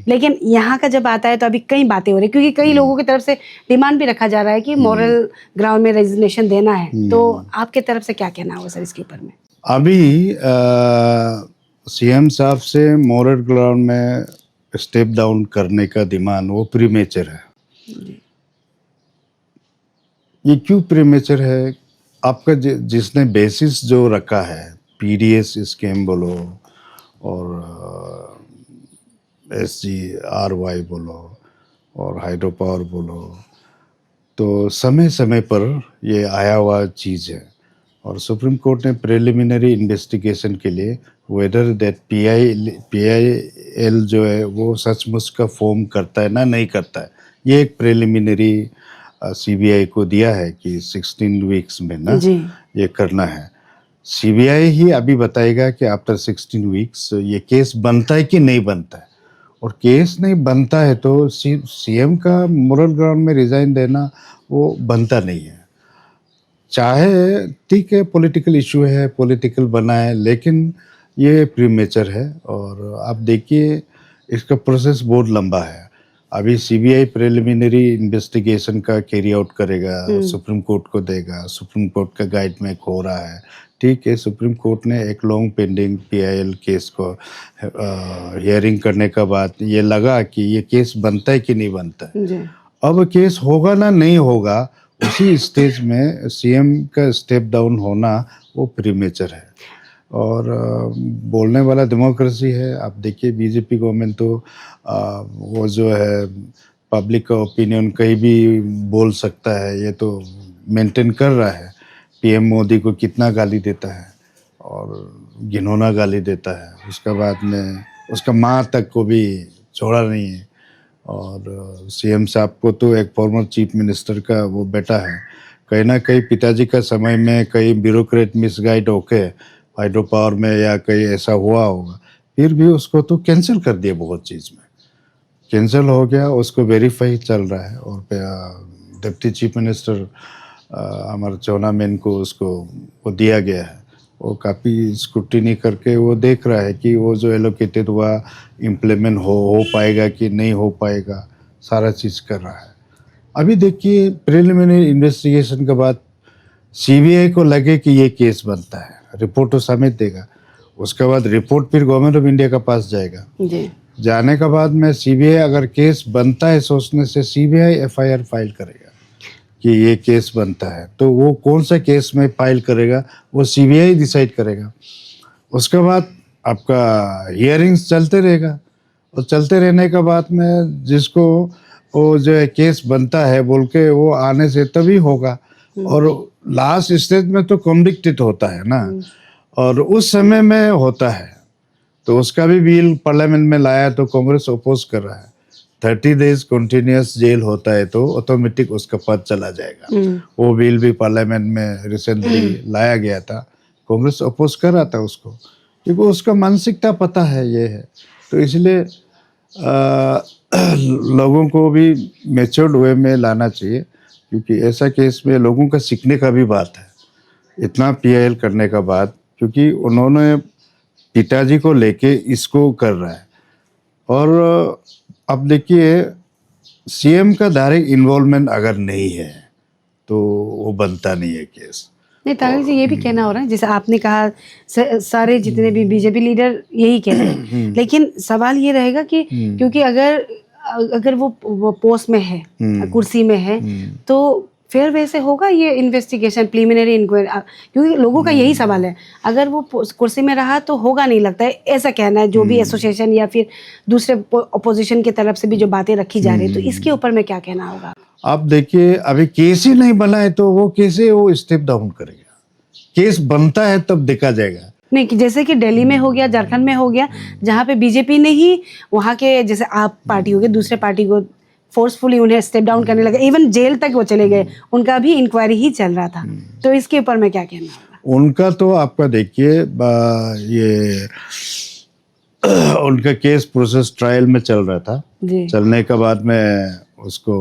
लेकिन यहाँ का जब आता है तो अभी कई बातें हो रही है, क्योंकि कई लोगों की तरफ से डिमांड भी रखा जा रहा है कि मॉरल ग्राउंड में रेजिग्नेशन देना है। तो आपके तरफ से क्या कहना होगा सर इसके ऊपर में? अभी सीएम साहब से मॉरल ग्राउंड में स्टेप डाउन करने का डिमांड वो प्रीमेचर है। ये क्यों प्रीमेचर है? आपका जिसने बेसिस जो रखा है, पीडीएस स्कीम बोलो और SGRY बोलो और हाइड्रो पावर बोलो, तो समय समय पर ये आया हुआ चीज़ है। और सुप्रीम कोर्ट ने प्रिलिमिनरी इन्वेस्टिगेशन के लिए वेदर दैट PIL जो है वो सचमुच का फॉर्म करता है ना नहीं करता है, ये एक प्रिलिमिनरी CBI को दिया है कि 16 वीक्स में ना ये करना है। CBI ही अभी बताएगा कि आफ्टर 16 वीक्स ये केस बनता है कि नहीं बनता है। और केस नहीं बनता है तो सीएम का मोरल ग्राउंड में रिजाइन देना वो बनता नहीं है। चाहे ठीक है पॉलिटिकल इशू है, पॉलिटिकल बना है, लेकिन ये प्रीमेचर है। और आप देखिए इसका प्रोसेस बहुत लंबा है। अभी CBI प्रिलिमिनरी इन्वेस्टिगेशन का कैरी आउट करेगा, सुप्रीम कोर्ट को देगा, सुप्रीम कोर्ट का गाइड में हो रहा है, ठीक है। सुप्रीम कोर्ट ने एक लॉन्ग पेंडिंग PIL केस को हियरिंग करने का बाद ये लगा कि ये केस बनता है कि नहीं बनता है। अब केस होगा ना नहीं होगा, उसी स्टेज में सीएम का स्टेप डाउन होना वो प्रीमेचर है। और बोलने वाला डेमोक्रेसी है। आप देखिए बीजेपी गवर्नमेंट तो वो जो है पब्लिक का ओपिनियन कहीं भी बोल सकता है, ये तो मेंटेन कर रहा है। PM मोदी को कितना गाली देता है और घिनौना गाली देता है, उसके बाद में उसका माँ तक को भी छोड़ा नहीं है। और CM साहब को तो एक फॉर्मर चीफ मिनिस्टर का वो बेटा है, कहीं ना कहीं पिताजी का समय में कई ब्यूरोक्रेट मिसगाइड होके हाइड्रो पावर में या कहीं ऐसा हुआ होगा, फिर भी उसको तो कैंसिल कर दिया, बहुत चीज़ में कैंसिल हो गया, उसको वेरीफाई चल रहा है। और डिप्टी चीफ मिनिस्टर हमारे चौना मैन को उसको वो दिया गया है, वो काफ़ी स्क्रूटिनी करके वो देख रहा है कि वो जो एलोकेटेड हुआ इम्प्लीमेंट हो पाएगा कि नहीं हो पाएगा, सारा चीज़ कर रहा है। अभी देखिए प्रिलिमिनरी इन्वेस्टिगेशन के बाद CBI को लगे कि ये केस बनता है, रिपोर्ट तो समेत देगा, उसके बाद रिपोर्ट फिर गवर्नमेंट ऑफ इंडिया का पास जाएगा जी। जाने के बाद में CBI अगर केस बनता है, सोचने से CBI FIR फाइल करेगा कि ये केस बनता है, तो वो कौन सा केस में फाइल करेगा वो CBI डिसाइड करेगा। उसके बाद आपका हियरिंग्स चलते रहेगा, और चलते रहने के बाद में जिसको वो जो है केस बनता है बोल के वो आने से तभी होगा। और लास्ट स्टेज में तो कन्विक्टेड होता है ना, और उस समय में होता है तो उसका भी बिल पार्लियामेंट में लाया तो कांग्रेस अपोज कर रहा है। 30 डेज कंटिन्यूस जेल होता है तो ऑटोमेटिक उसका पद चला जाएगा। वो बिल भी पार्लियामेंट में रिसेंटली लाया गया था, कांग्रेस अपोज कर रहा था उसको, क्योंकि उसका मानसिकता पता है ये है। तो इसलिए लोगों को भी मैच्योर्ड वे में लाना चाहिए, क्योंकि ऐसा केस में लोगों का सीखने का भी बात है इतना PIL करने का बाद, क्योंकि उन्होंने पिताजी को लेके इसको कर रहा है। और अब देखिए CM का डायरेक्ट इन्वॉल्वमेंट अगर नहीं है तो वो बनता नहीं है केस। नहीं, तारिक जी ये भी कहना हो रहा है, जैसे आपने कहा सारे जितने भी बीजेपी लीडर यही कहते हैं, लेकिन सवाल ये रहेगा कि क्योंकि अगर वो पोस्ट में है, कुर्सी में है, तो फिर वैसे होगा ये इन्वेस्टिगेशन प्रीलिमिनरी इंक्वायरी, क्योंकि लोगों का यही सवाल है, अगर वो कुर्सी में रहा तो होगा नहीं लगता है, ऐसा कहना है जो भी एसोसिएशन या फिर दूसरे अपोजिशन की तरफ से भी जो बातें रखी जा रही है। तो इसके ऊपर में क्या कहना होगा? आप देखिए अभी केस ही नहीं बना है तो वो कैसे वो स्टेप डाउन करेगा? केस बनता है तब देखा जाएगा। नहीं कि जैसे कि दिल्ली में हो गया, झारखंड में हो गया, जहाँ पे बीजेपी ने ही वहाँ के जैसे आप पार्टी हो गए, दूसरे पार्टी को फोर्सफुली उन्हें स्टेप डाउन करने लगे, इवन जेल तक वो चले गए, उनका भी इंक्वायरी ही चल रहा था। तो इसके ऊपर में क्या कहना होगा? उनका तो आपका देखिए ये उनका केस प्रोसेस ट्रायल में चल रहा था। जी चलने के बाद में उसको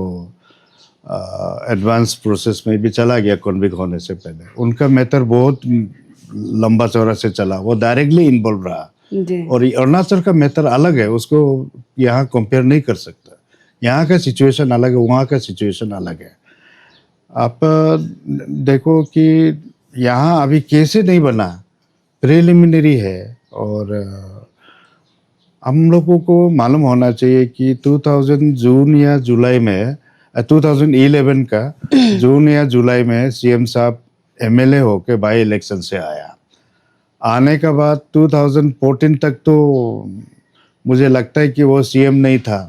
एडवांस प्रोसेस में भी चला गया कॉन्विक्ट होने से पहले। उनका मैटर बहुत लंबा चौड़ा से चला, वो डायरेक्टली इन्वॉल्व रहा। जी और अरुणाचल का मैटर अलग है, उसको यहाँ कंपेयर नहीं कर सकता। यहाँ का सिचुएशन अलग है, वहाँ का सिचुएशन अलग है। आप देखो कि यहाँ अभी कैसे नहीं बना, प्रिलिमिनरी है। और हम लोगों को मालूम होना चाहिए कि 2000 जून या जुलाई में 2011 का जून या जुलाई में सीएम साहब एमएलए होके बाई इलेक्शन से आया। आने के बाद 2014 तक तो मुझे लगता है कि वो सीएम नहीं था।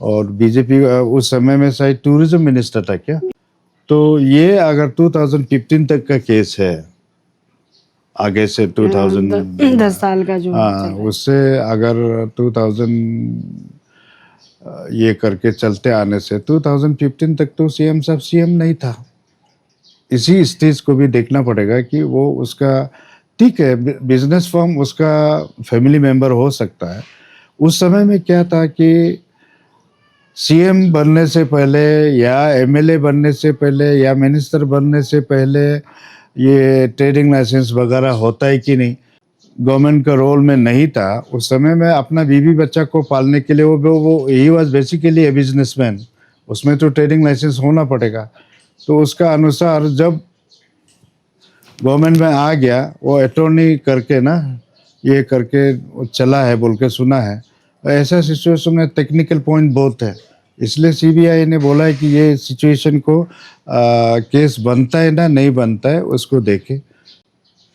और बीजेपी उस समय में शायद टूरिज्म मिनिस्टर था क्या। तो ये अगर 2015 तक का केस है, आगे से 10 साल का जो हाँ, उससे अगर 2000 ये करके चलते आने से 2015 तक तो सीएम साहब सीएम नहीं था। इसी स्टेज को भी देखना पड़ेगा कि वो उसका ठीक है, बिजनेस फर्म उसका फैमिली मेंबर हो सकता है। उस समय में क्या था कि सीएम बनने से पहले या एमएलए बनने से पहले या मिनिस्टर बनने से पहले ये ट्रेडिंग लाइसेंस वगैरह होता है कि नहीं, गवर्नमेंट का रोल में नहीं था। उस समय में अपना बीवी बच्चा को पालने के लिए वो he was basically a businessman, उसमें तो ट्रेडिंग लाइसेंस होना पड़ेगा। तो उसका अनुसार जब गवर्नमेंट में आ गया, वो अटॉर्नी करके ना ये करके चला है बोल के सुना है। ऐसा सिचुएशन में टेक्निकल पॉइंट बहुत है, इसलिए सीबीआई ने बोला है कि ये सिचुएशन को केस बनता है ना नहीं बनता है उसको देखे।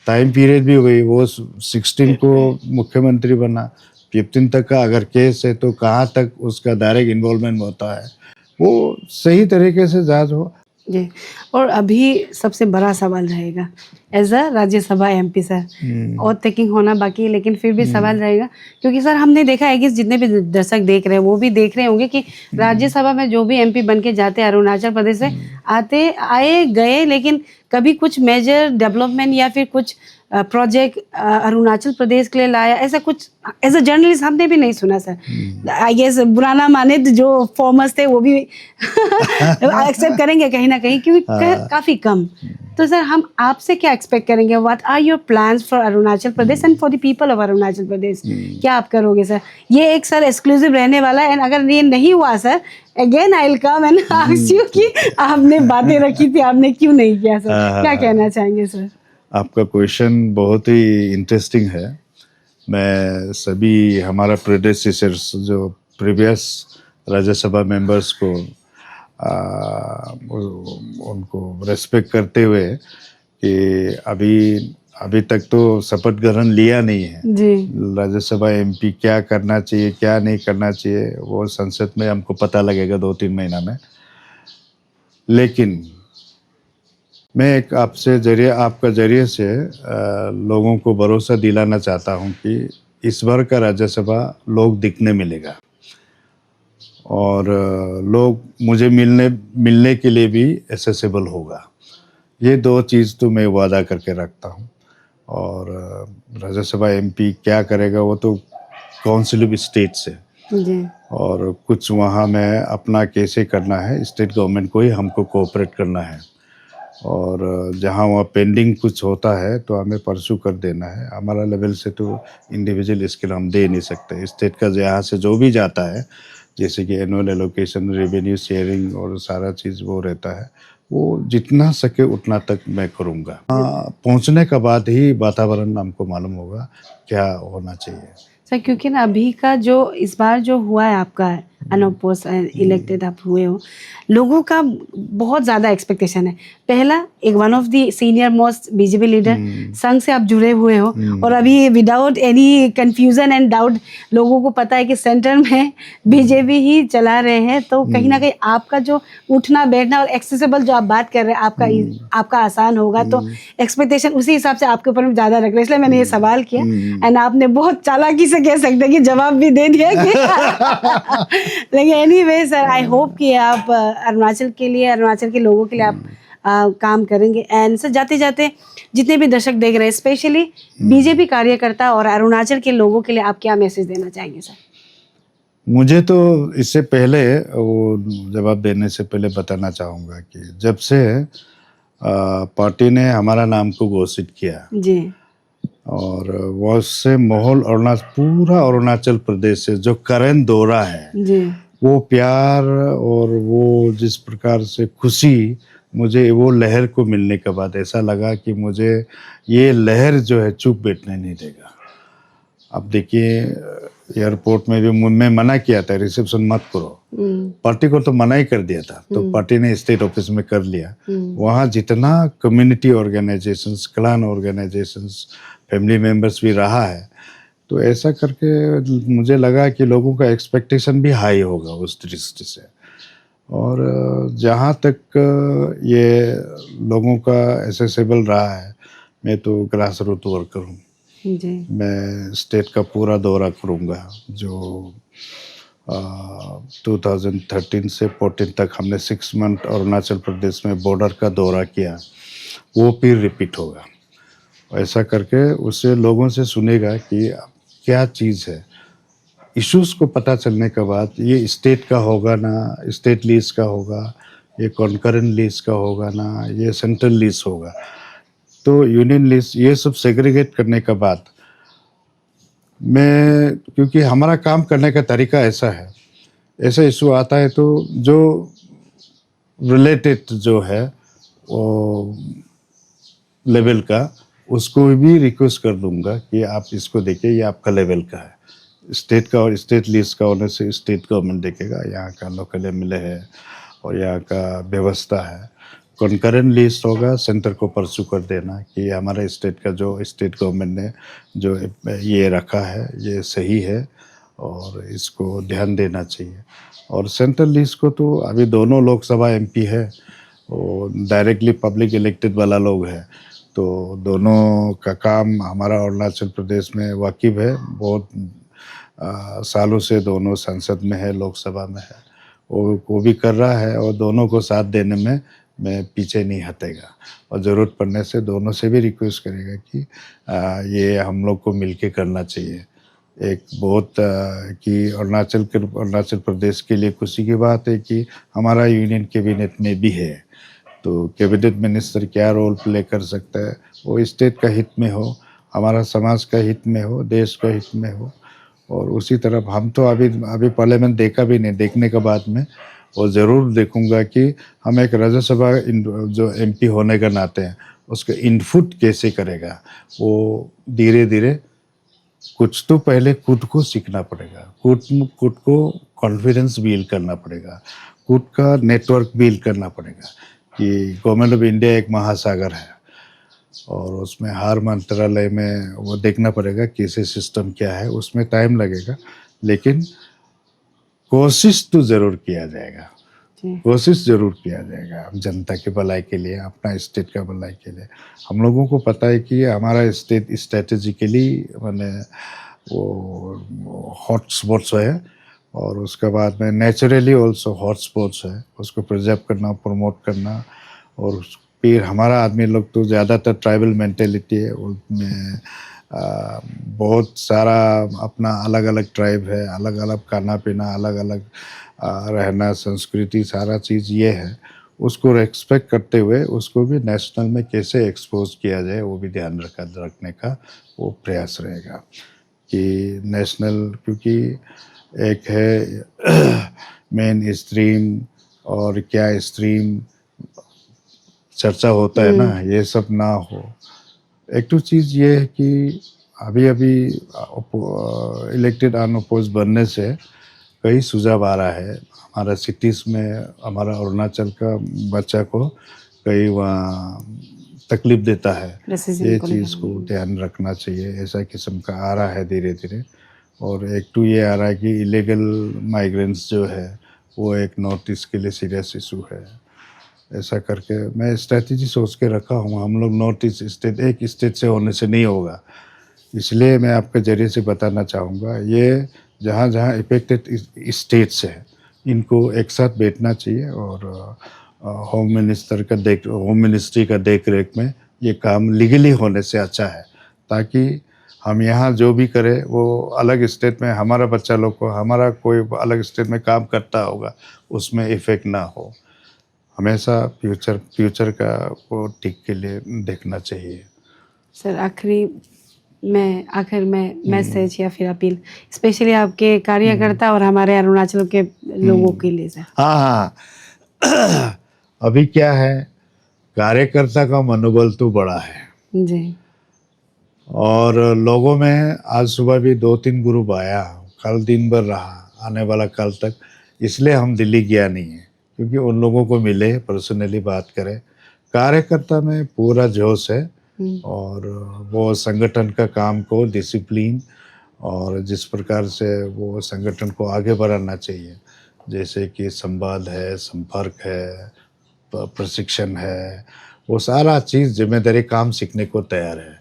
टाइम पीरियड भी हुई, वो 16 को मुख्यमंत्री बना, 15 तक का अगर केस है तो कहाँ तक उसका डायरेक्ट इन्वॉल्वमेंट होता है, वो सही तरीके से जांच हो। जी। और अभी सबसे बड़ा सवाल रहेगा as a Rajya Sabha MP sir, और तकिंग होना बाकी है, लेकिन फिर भी सवाल रहेगा क्योंकि सर हमने देखा है कि जितने भी दर्शक देख रहे हैं वो भी देख रहे होंगे कि राज्यसभा में जो भी एमपी बन के जाते हैं अरुणाचल प्रदेश से आए गए, लेकिन कभी कुछ मेजर डेवलपमेंट या फिर कुछ प्रोजेक्ट अरुणाचल प्रदेश के लिए लाया, ऐसा कुछ एज अ जर्नलिस्ट हमने भी नहीं सुना सर। आई गेस बुरा ना माने तो जो फॉर्मर्स थे वो भी एक्सेप्ट करेंगे कहीं ना कहीं, क्योंकि काफ़ी कम। तो सर हम आपसे क्या एक्सपेक्ट करेंगे, what are your plans for Arunachal Pradesh and for the people of Arunachal Pradesh, क्या आप करोगे सर? ये एक सर एक्सक्लूसिव रहने वाला है, एंड अगर ये नहीं हुआ sir again I will come and ask you कि आपने बातें रखी थी आपने क्यों नहीं किया सर, क्या कहना चाहेंगे सर? आपका क्वेश्चन बहुत ही इंटरेस्टिंग है। मैं सभी हमारा प्रेडेसेसर्स जो प्रीवियस राज्यसभा मेंबर्स को उनको रेस्पेक्ट करते हुए कि अभी तक तो शपथ ग्रहण लिया नहीं है जी। राज्यसभा एमपी, क्या करना चाहिए क्या नहीं करना चाहिए वो संसद में हमको पता लगेगा 2-3 महीना में। लेकिन मैं एक आपका जरिए से लोगों को भरोसा दिलाना चाहता हूं कि इस बार का राज्यसभा लोग दिखने मिलेगा और लोग मुझे मिलने के लिए भी एक्सेसिबल होगा। ये 2 चीज़ तो मैं वादा करके रखता हूं। और राज्यसभा एमपी क्या करेगा वो तो काउंसिल ऑफ स्टेट से जी। और कुछ वहाँ में अपना कैसे करना है, स्टेट गवर्नमेंट को ही हमको कोऑपरेट करना है। और जहाँ वहाँ पेंडिंग कुछ होता है तो हमें परसू कर देना है। हमारा लेवल से तो इंडिविजुअल स्किल हम दे नहीं सकते। स्टेट का यहाँ से जो भी जाता है जैसे कि एनुअल एलोकेशन, रेवेन्यू शेयरिंग और सारा चीज़ वो रहता है, वो जितना सके उतना तक मैं करूँगा। पहुँचने के बाद ही वातावरण हमको मालूम होगा क्या होना चाहिए सर, क्योंकि ना अभी का जो इस बार जो हुआ है आपका अनअपोज इलेक्टेड आप हुए हो, लोगों का बहुत ज़्यादा एक्सपेक्टेशन है। पहला एक one of the senior most BJP leader, संघ से आप जुड़े हुए हो और अभी without any confusion and doubt लोगों को पता है कि सेंटर में बीजेपी ही चला रहे हैं। तो कहीं ना कहीं आपका जो उठना बैठना और एक्सेसिबल जो आप बात कर रहे हैं आपका आसान होगा। तो एक्सपेक्टेशन उसी हिसाब से आपके ऊपर में ज़्यादा रख रहे हैं, इसलिए मैंने ये सवाल किया। एंड आपने बहुत चालाकी से कह सकते हैं कि जवाब भी दे दिया कि लेकिन एनीवे सर, आई होप कि आप अरुणाचल के लिए, अरुणाचल के लोगों के लिए आप काम करेंगे। एंड सर जाते जाते जितने भी दर्शक देख रहे हैं, स्पेशली बीजेपी कार्यकर्ता और अरुणाचल के लोगों के लिए आप क्या मैसेज देना चाहेंगे सर? मुझे तो इससे पहले वो जवाब देने से पहले बताना चाहूँगा कि जब से पार्टी ने हमारा नाम को घोषित किया जी और वो उससे माहौल पूरा अरुणाचल प्रदेश से जो करंट दौरा है जी वो प्यार और वो जिस प्रकार से खुशी मुझे वो लहर को मिलने के बाद ऐसा लगा कि मुझे ये लहर जो है चुप बैठने नहीं देगा। अब देखिए एयरपोर्ट में भी मैं मना किया था रिसेप्शन मत करो, पार्टी को तो मना ही कर दिया था, तो पार्टी ने स्टेट ऑफिस में कर लिया। वहाँ जितना community organisations, clan organisations, family members भी रहा है, तो ऐसा करके मुझे लगा कि लोगों का एक्सपेक्टेशन भी हाई होगा उस दृष्टि से। और जहाँ तक ये लोगों का एसेसेबल रहा है, मैं तो ग्रास रूट वर्कर हूँ, जी मैं स्टेट का पूरा दौरा करूँगा। जो 2013 से 14 तक हमने 6 मंथ अरुणाचल प्रदेश में बॉर्डर का दौरा किया, वो फिर रिपीट होगा। ऐसा करके उससे लोगों से सुनेगा कि क्या चीज़ है। इश्यूज़ को पता चलने के बाद ये स्टेट का होगा ना, स्टेट लीज का होगा, ये कॉन्करेंट लीज का होगा ना, ये सेंट्रल लीज होगा, तो यूनियन लीज, ये सब सेग्रीगेट करने के बाद मैं, क्योंकि हमारा काम करने का तरीका ऐसा है, ऐसा इशू आता है तो जो रिलेटेड जो है वो लेवल का, उसको भी रिक्वेस्ट कर दूंगा कि आप इसको देखिए, ये आपका लेवल का है। स्टेट का और स्टेट लिस्ट का होने से स्टेट गवर्नमेंट देखेगा, यहाँ का लोकल एमएलए है और यहाँ का व्यवस्था है। कॉन्करेंट लिस्ट होगा, सेंटर को परसू कर देना कि हमारे स्टेट का जो स्टेट गवर्नमेंट ने जो ये रखा है ये सही है और इसको ध्यान देना चाहिए। और सेंट्रल लिस्ट को तो अभी दोनों लोकसभा एमपी है और डायरेक्टली पब्लिक इलेक्टेड वाला लोग है, तो दोनों का काम हमारा अरुणाचल प्रदेश में वाकिफ है, बहुत सालों से दोनों संसद में है, लोकसभा में है, वो भी कर रहा है और दोनों को साथ देने में मैं पीछे नहीं हटेगा। और ज़रूरत पड़ने से दोनों से भी रिक्वेस्ट करेगा कि ये हम लोग को मिलके करना चाहिए। एक बहुत कि अरुणाचल प्रदेश के लिए खुशी की बात है कि हमारा यूनियन कैबिनेट में भी है, तो कैबिनेट मिनिस्टर क्या रोल प्ले कर सकता है, वो स्टेट का हित में हो, हमारा समाज का हित में हो, देश का हित में हो। और उसी तरफ हम तो अभी पार्लियामेंट देखा भी नहीं, देखने के बाद में वो ज़रूर देखूंगा कि हम एक राज्यसभा जो एमपी होने का नाते हैं उसका इनपुट कैसे करेगा। वो धीरे धीरे कुछ तो पहले खुद को सीखना पड़ेगा, खुद को कॉन्फिडेंस बिल्ड करना पड़ेगा, खुद का नेटवर्क बिल्ड करना पड़ेगा कि गवर्नमेंट ऑफ इंडिया एक महासागर है और उसमें हर मंत्रालय में वो देखना पड़ेगा कैसे सिस्टम क्या है, उसमें टाइम लगेगा, लेकिन कोशिश तो ज़रूर किया जाएगा, कोशिश ज़रूर किया जाएगा जनता के भलाई के लिए, अपना स्टेट का भलाई के लिए। हम लोगों को पता है कि हमारा स्टेट स्ट्रेटेजिकली मैंने वो हॉट स्पॉट्स है और उसके बाद में नेचुरली ऑल्सो हॉट स्पॉट्स है, उसको प्रिजर्व करना, प्रमोट करना। और फिर हमारा आदमी लोग तो ज़्यादातर ट्राइबल मेंटेलिटी है, उनमें बहुत सारा अपना अलग अलग ट्राइब है, अलग अलग खाना पीना, अलग अलग रहना, संस्कृति, सारा चीज़ ये है। उसको रेस्पेक्ट करते हुए उसको भी नेशनल में कैसे एक्सपोज किया जाए वो भी ध्यान रखने का वो प्रयास रहेगा कि नेशनल, क्योंकि एक है मेन स्ट्रीम और क्या स्ट्रीम चर्चा होता है ना, ये सब ना हो। एक तो चीज़ ये है कि अभी इलेक्टेड अनअपोज बनने से कई सुझाव आ रहा है हमारा सिटीज़ में, हमारा अरुणाचल का बच्चा को कई वहाँ तकलीफ देता है, ये चीज़ को ध्यान रखना चाहिए। ऐसा किस्म का आ रहा है धीरे धीरे। और एक तो ये आ रहा है कि इलीगल माइग्रेंट्स जो है वो एक नॉर्थ ईस्ट के लिए सीरियस इशू है। ऐसा करके मैं स्ट्रैटेजी सोच के रखा हूँ, हम लोग नॉर्थ ईस्ट स्टेट एक स्टेट से होने से नहीं होगा, इसलिए मैं आपके ज़रिए से बताना चाहूँगा ये जहाँ इफेक्टेड स्टेट्स है इनको एक साथ बैठना चाहिए और होम मिनिस्ट्री का देख रेख में ये काम लीगली होने से अच्छा है, ताकि हम यहाँ जो भी करें वो अलग स्टेट में हमारा बच्चा लोग को, हमारा कोई अलग स्टेट में काम करता होगा उसमें इफ़ेक्ट ना हो। हमेशा फ्यूचर का वो ठीक के लिए देखना चाहिए। सर आखिर में मैसेज या फिर अपील स्पेशली आपके कार्यकर्ता और हमारे अरुणाचल के लोगों के लिए सर। हाँ हाँ अभी क्या है, कार्यकर्ता का मनोबल तो बड़ा है जी और लोगों में आज सुबह भी 2-3 ग्रुप आया, कल दिन भर रहा, आने वाला कल तक, इसलिए हम दिल्ली गया नहीं है क्योंकि उन लोगों को मिले, पर्सनली बात करें। कार्यकर्ता में पूरा जोश है और वो संगठन का काम को डिसिप्लिन और जिस प्रकार से वो संगठन को आगे बढ़ाना चाहिए, जैसे कि संवाद है, संपर्क है, प्रशिक्षण है, वो सारा चीज़ जिम्मेदारी काम सीखने को तैयार है।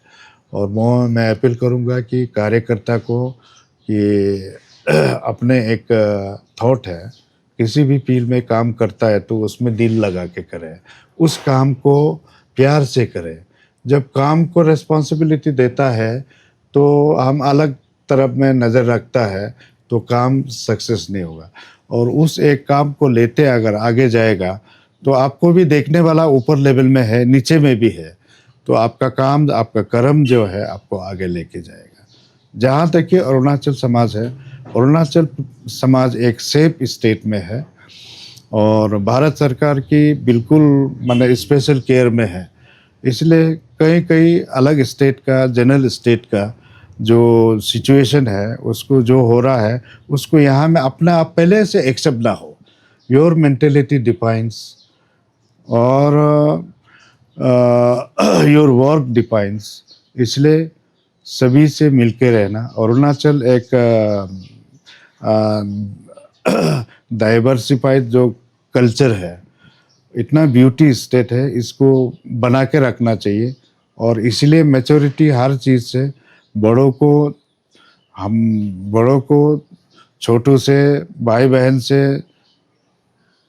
और मैं अपील करूँगा कि कार्यकर्ता को कि अपने एक थॉट है, किसी भी फील्ड में काम करता है तो उसमें दिल लगा के करे, उस काम को प्यार से करे। जब काम को रिस्पॉन्सिबिलिटी देता है तो हम अलग तरफ में नज़र रखता है तो काम सक्सेस नहीं होगा। और उस एक काम को लेते अगर आगे जाएगा तो आपको भी देखने वाला ऊपर लेवल में है, नीचे में भी है, तो आपका काम, आपका कर्म जो है आपको आगे लेके जाएगा। जहाँ तक कि अरुणाचल समाज है, अरुणाचल समाज एक सेफ स्टेट में है और भारत सरकार की बिल्कुल माने स्पेशल केयर में है। इसलिए कई कई अलग स्टेट का, जनरल स्टेट का जो सिचुएशन है, उसको जो हो रहा है उसको यहाँ में अपना आप पहले से एक्सेप्ट ना हो। योर मेंटेलिटी डिफाइंस और योर वर्क डिफाइंस। इसलिए सभी से मिलके रहना। अरुणाचल एक डाइवर्सिफाइड जो कल्चर है, इतना ब्यूटी स्टेट है, इसको बना के रखना चाहिए। और इसलिए मैच्योरिटी हर चीज़ से बड़ों को छोटों से, भाई बहन से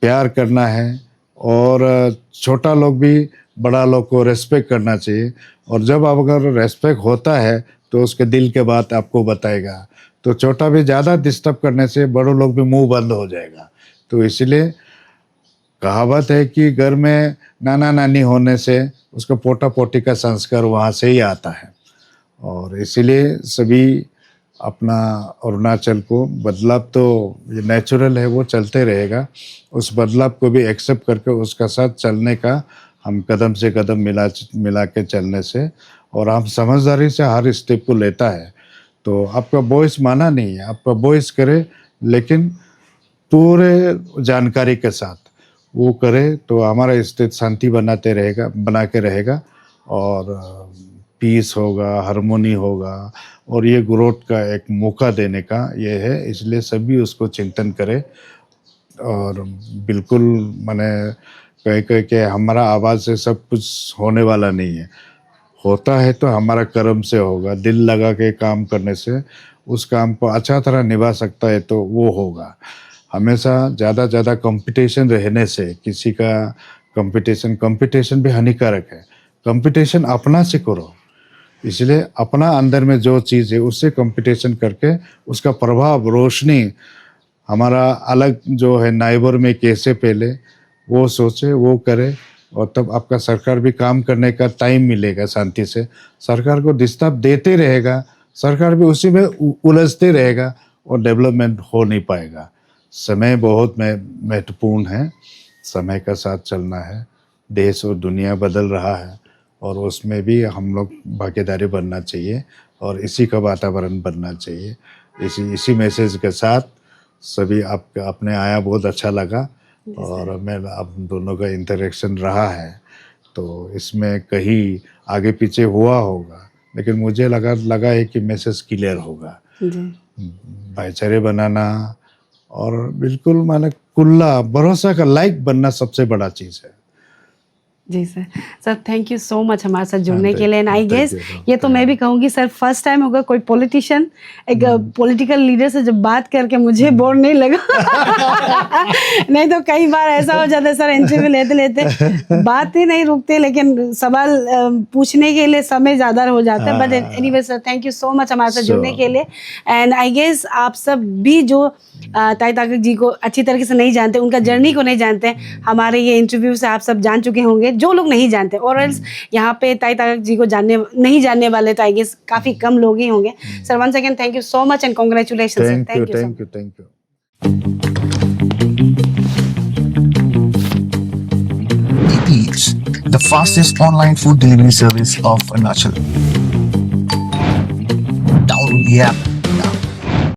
प्यार करना है और छोटा लोग भी बड़ा लोग को रेस्पेक्ट करना चाहिए। और जब अगर रेस्पेक्ट होता है तो उसके दिल के बात आपको बताएगा, तो छोटा भी ज़्यादा डिस्टर्ब करने से बड़ों लोग भी मुंह बंद हो जाएगा। तो इसलिए कहावत है कि घर में नाना नानी होने से उसका पोता पोती का संस्कार वहाँ से ही आता है। और इसीलिए सभी अपना अरुणाचल को, बदलाव तो ये नेचुरल है, वो चलते रहेगा, उस बदलाव को भी एक्सेप्ट करके उसका साथ चलने का हम कदम से कदम मिला के चलने से, और हम समझदारी से हर स्टेप को लेता है। तो आपका वॉइस माना नहीं है, आपका वॉइस करे लेकिन पूरे जानकारी के साथ वो करे तो हमारा स्टेट शांति बना के रहेगा और पीस होगा, हार्मोनी होगा और ये ग्रोथ का एक मौका देने का ये है। इसलिए सभी उसको चिंतन करें और बिल्कुल माने कह के हमारा आवाज़ से सब कुछ होने वाला नहीं है, होता है तो हमारा कर्म से होगा। दिल लगा के काम करने से उस काम को अच्छा तरह निभा सकता है तो वो होगा। हमेशा ज़्यादा कंपटीशन रहने से किसी का कंपटीशन भी हानिकारक है। कंपटीशन अपना से करो, इसलिए अपना अंदर में जो चीज़ है उससे कंपटीशन करके उसका प्रभाव, रोशनी हमारा अलग जो है नाइबर में कैसे फैले, वो सोचे, वो करे। और तब आपका सरकार भी काम करने का टाइम मिलेगा शांति से। सरकार को डिस्टर्ब देते रहेगा, सरकार भी उसी में उलझते रहेगा और डेवलपमेंट हो नहीं पाएगा। समय बहुत महत्वपूर्ण है, समय का साथ चलना है। देश और दुनिया बदल रहा है और उसमें भी हम लोग भागीदारी बनना चाहिए और इसी का वातावरण बनना चाहिए। इसी मैसेज के साथ सभी आपका अपने आया, बहुत अच्छा लगा और मैं आप दोनों का इंटरेक्शन रहा है तो इसमें कहीं आगे पीछे हुआ होगा, लेकिन मुझे लगा है कि मैसेज क्लियर होगा। भाईचारे बनाना और बिल्कुल माने खुला भरोसा का लायक बनना सबसे बड़ा चीज़ है। जी sir. Sir thank you so much हमारे साथ जुड़ने हाँ, के लिए। And I thank guess you, ये तो मैं भी कहूँगी सर, फर्स्ट टाइम होगा कोई पॉलिटिशियन एक पॉलिटिकल लीडर से जब बात करके मुझे बोर नहीं लगा। नहीं तो कई बार ऐसा हो जाता है सर, इंटरव्यू लेते लेते बात ही नहीं रुकते, लेकिन सवाल पूछने के लिए समय ज़्यादा हो जाता है। But anyway sir, thank you so much हमारे साथ जुड़ने के लिए। एंड आई गेस आप सब भी जो ताई ताकक जी को अच्छी तरीके से नहीं जानते, उनका जर्नी को नहीं जानते, हमारे ये इंटरव्यू से आप सब जान चुके होंगे। जो लोग नहीं जानते और एल्स यहाँ पे ताई ताकक जी को नहीं जानने वाले, तो आई गेस काफ़ी कम लोग ही होंगे। Sir once again thank you so much and congratulation sir. Thank you, sir. Thank you, thank you. Eats, the fastest online food delivery service of Arunachal. Download the app